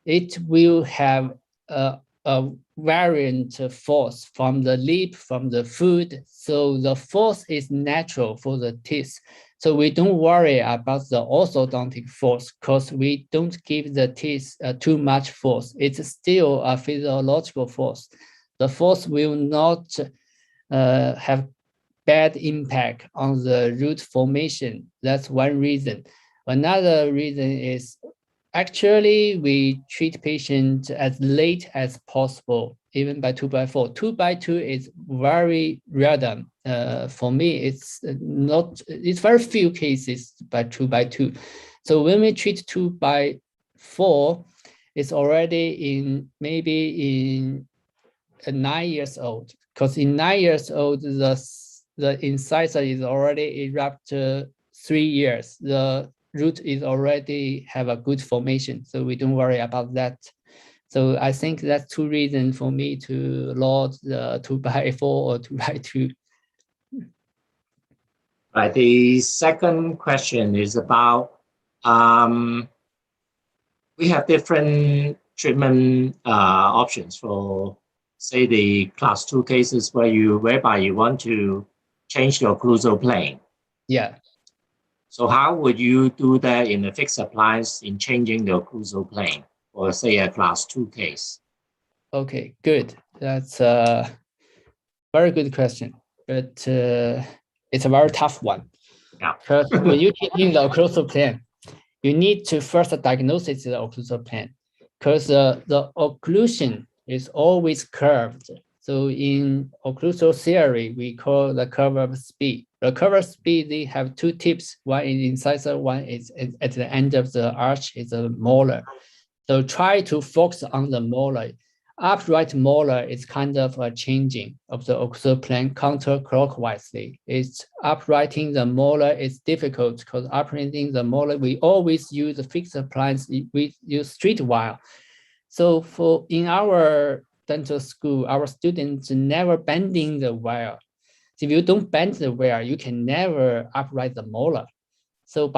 it will have a variant force from the lip, from the food. So the force is natural for the teeth. So we don't worry about the orthodontic force because we don't give the teeth too much force. It's still a physiological force. The force will not have bad impact on the root formation. That's one reason. Another reason is actually we treat patients as late as possible, even by 2x4. 2x2 is very rare. For me, it's very few cases by 2x2. So when we treat 2x4, it's already maybe in 9 years old, because in 9 years old, the incisor is already erupted 3 years. The root is already have a good formation, so we don't worry about that. So I think that's two reasons for me to load the 2x4 or 2x2. Right. The second question is about we have different treatment options for, say, the class 2 cases whereby you want to change your occlusal plane. Yeah. So how would you do that in a fixed appliance in changing the occlusal plane for, say, a class 2 case? Okay, good. That's a very good question, but it's a very tough one. Yeah. Because when you change the occlusal plane, you need to first diagnose the occlusal plane, because the occlusion is always curved. So in occlusal theory, we call the curve of speed. The curve of speed, they have two tips. One is incisor, one is at the end of the arch is a molar. So try to focus on the molar. Upright molar is kind of a changing of the occlusal plane counterclockwise. It's uprighting the molar is difficult because uprighting the molar, we always use a fixed appliance. We use street wire. So in our dental school, our students never bending the wire. So if you don't bend the wire, you can never upright the molar. So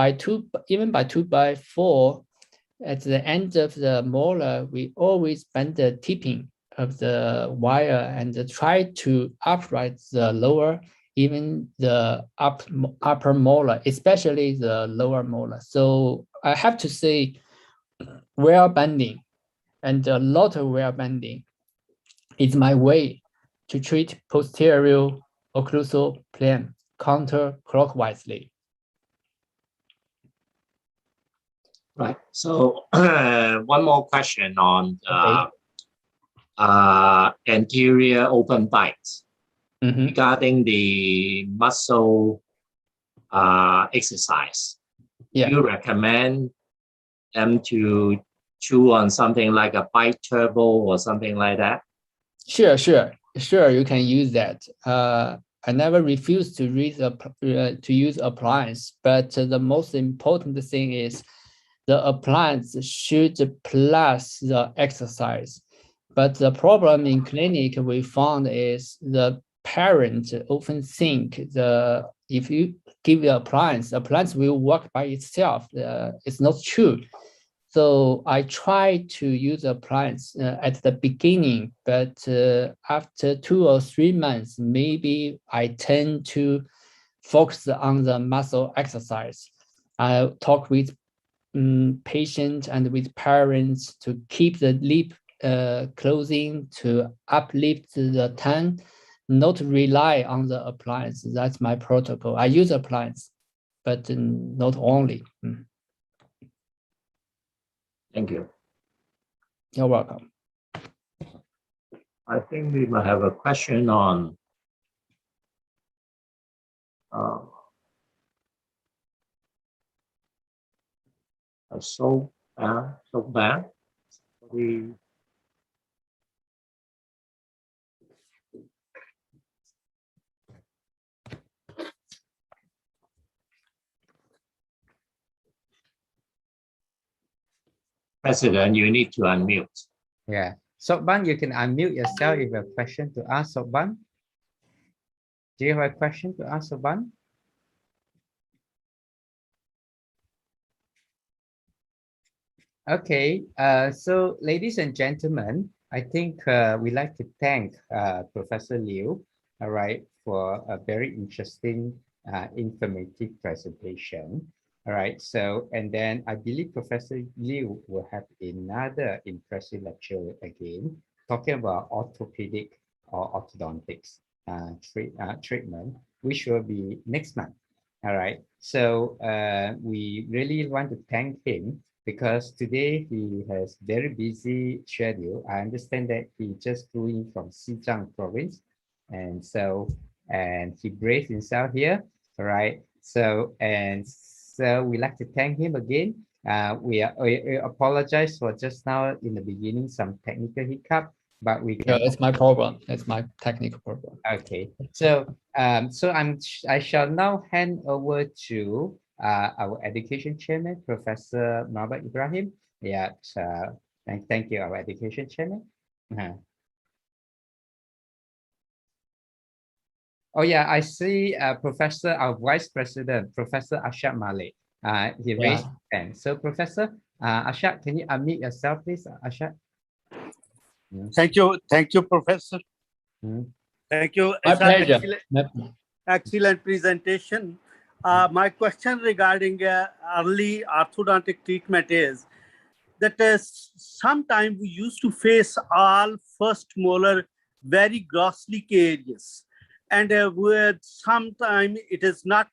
even by 2x4, at the end of the molar, we always bend the tipping of the wire and try to upright the lower, even the upper molar, especially the lower molar. So I have to say, wire bending and a lot of wire bending is my way to treat posterior occlusal plane counterclockwise. Right. So one more question on anterior open bites regarding the muscle exercise. Yeah. Do you recommend them to chew on something like a bite turbo or something like that? Sure, you can use that. I never refuse to use appliance, but the most important thing is the appliance should plus the exercise. But the problem in clinic we found is the parent often think if you give the appliance will work by itself. It's not true. So I try to use appliance at the beginning, but after 2 or 3 months, maybe I tend to focus on the muscle exercise. I talk with patients and with parents to keep the lip closing, to uplift the tongue, not rely on the appliance. That's my protocol. I use appliance, but not only. Thank you. You're welcome. I think we might have a question on so bad. President, you need to unmute. Yeah. Sokban, you can unmute yourself if you have a question to ask, Sokban. Do you have a question to ask, Sokban? Okay, so ladies and gentlemen, I think we'd like to thank Professor Liu, all right, for a very interesting, informative presentation. All right, so, and then I believe Professor Liu will have another impressive lecture again, talking about orthopedic or orthodontics treatment, which will be next month. All right, so we really want to thank him because today he has very busy schedule. I understand that he just flew in from Xizang province. And so, and he braced himself here, all right? So, so we like to thank him again. We apologize for just now in the beginning, some technical hiccup, but we can. Yeah, it's my problem. It's my technical problem. Okay, so I shall now hand over to our education chairman, Professor Muhammad Ibrahim. Yeah, thank you, our education chairman. Oh yeah, I see Professor, our Vice President, Professor Ashak Malik. He raised his hand. So Professor Ashak, can you unmute yourself, please, Ashak? Thank you, Professor. Thank you. My pleasure. Excellent presentation. My question regarding early orthodontic treatment is that sometimes we used to face all first molar very grossly caries, and sometimes it is not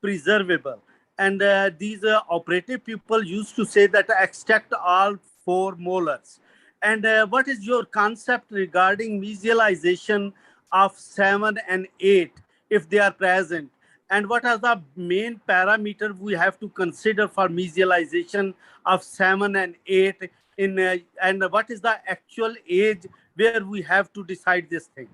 preservable. And these operative people used to say that extract all 4 molars. And what is your concept regarding mesialization of 7 and 8 if they are present? And what are the main parameters we have to consider for mesialization of 7 and 8 in and what is the actual age where we have to decide this thing?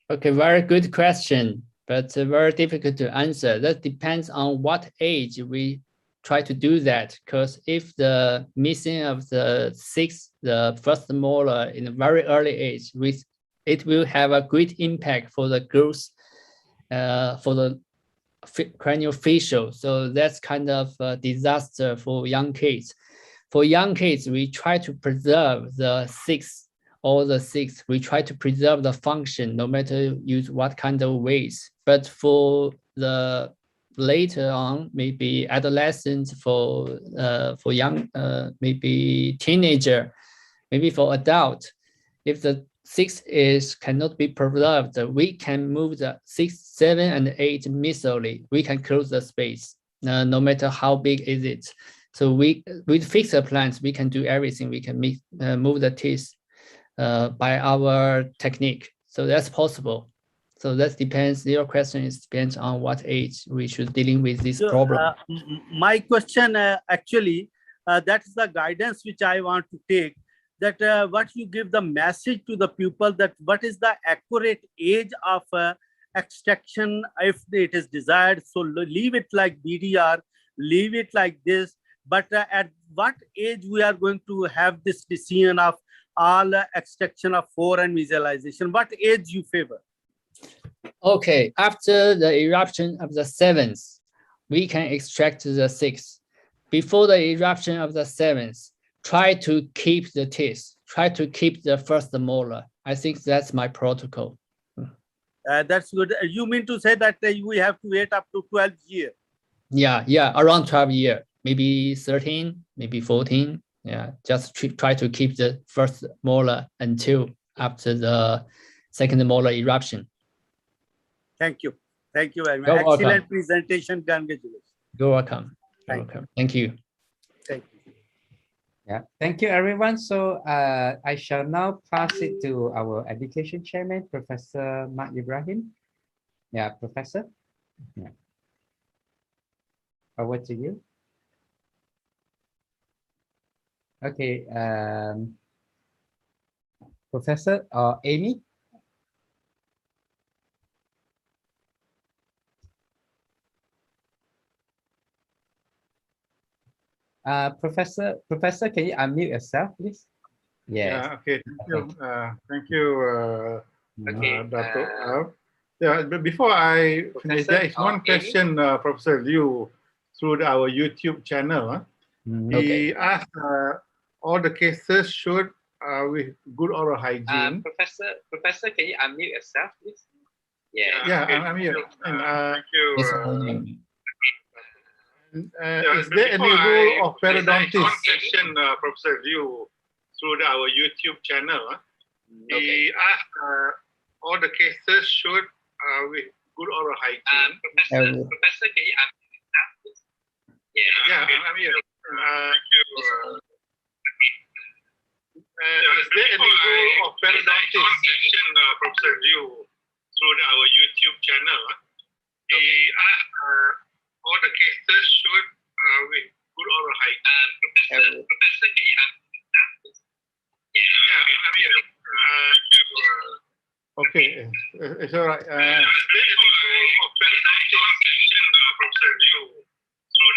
Okay, very good question, but very difficult to answer. That depends on what age we try to do that, because if the missing of the first molar in a very early age, it will have a great impact for the growth for the craniofacial. So that's kind of a disaster for young kids. For young kids, we try to preserve the 6, we try to preserve the function no matter use what kind of ways. But for the later on, maybe adolescents, for young, maybe teenager, maybe for adult, if the 6 cannot be preserved, we can move the 6, 7, and 8 mesially. We can close the space, no matter how big is it. So with fixed appliance, we can do everything. We can move the teeth by our technique. So that's possible. So that depends. Your question depends on what age we should dealing with this problem. My question actually, that is the guidance which I want to take. That what you give the message to the pupil that what is the accurate age of extraction if it is desired. So leave it like BDR, leave it like this. But at what age we are going to have this decision of all extraction of 4 and mesialization? What age you favor? Okay, after the eruption of the 7th, we can extract the 6. before the eruption of the seventh, try to keep the teeth, try to keep the first molar. I think that's my protocol. That's good. You mean to say that we have to wait up to 12 years? Yeah, around 12 years, maybe 13, maybe 14. Yeah, just try to keep the first molar until after the second molar eruption. Thank you. Thank you very much. You're Excellent welcome. presentation. Congratulations. You're welcome. You're welcome. Thank you. Thank you. Yeah, thank you, everyone. So I shall now pass it to our education chairman, Professor Mat Ibrahim. Yeah, Professor. Yeah. Over to you. Okay, Professor or Amy. Professor, can you unmute yourself, please? Yes. Yeah, okay. Thank you, Dr. Yeah, but before I finish, there is one question, Professor Liu, through our YouTube channel. He asked, all the cases should with good oral hygiene. Professor, can you unmute yourself, please? Yeah, I'm here. And, Yes, is there any rule of periodontist? One question, Professor Liu, through our YouTube channel. He asked, all the cases should with good oral hygiene. Professor, can you unmute yourself, please? Yeah, I'm here. Is there any rule of periodontist? One question, Professor Liu, through our YouTube channel. He asked, all the cases should with good oral hygiene. Professor, can you unmute yourself, please? Yeah, I'm here. Okay, it's all right. Is there any rule of periodontist? Professor Liu,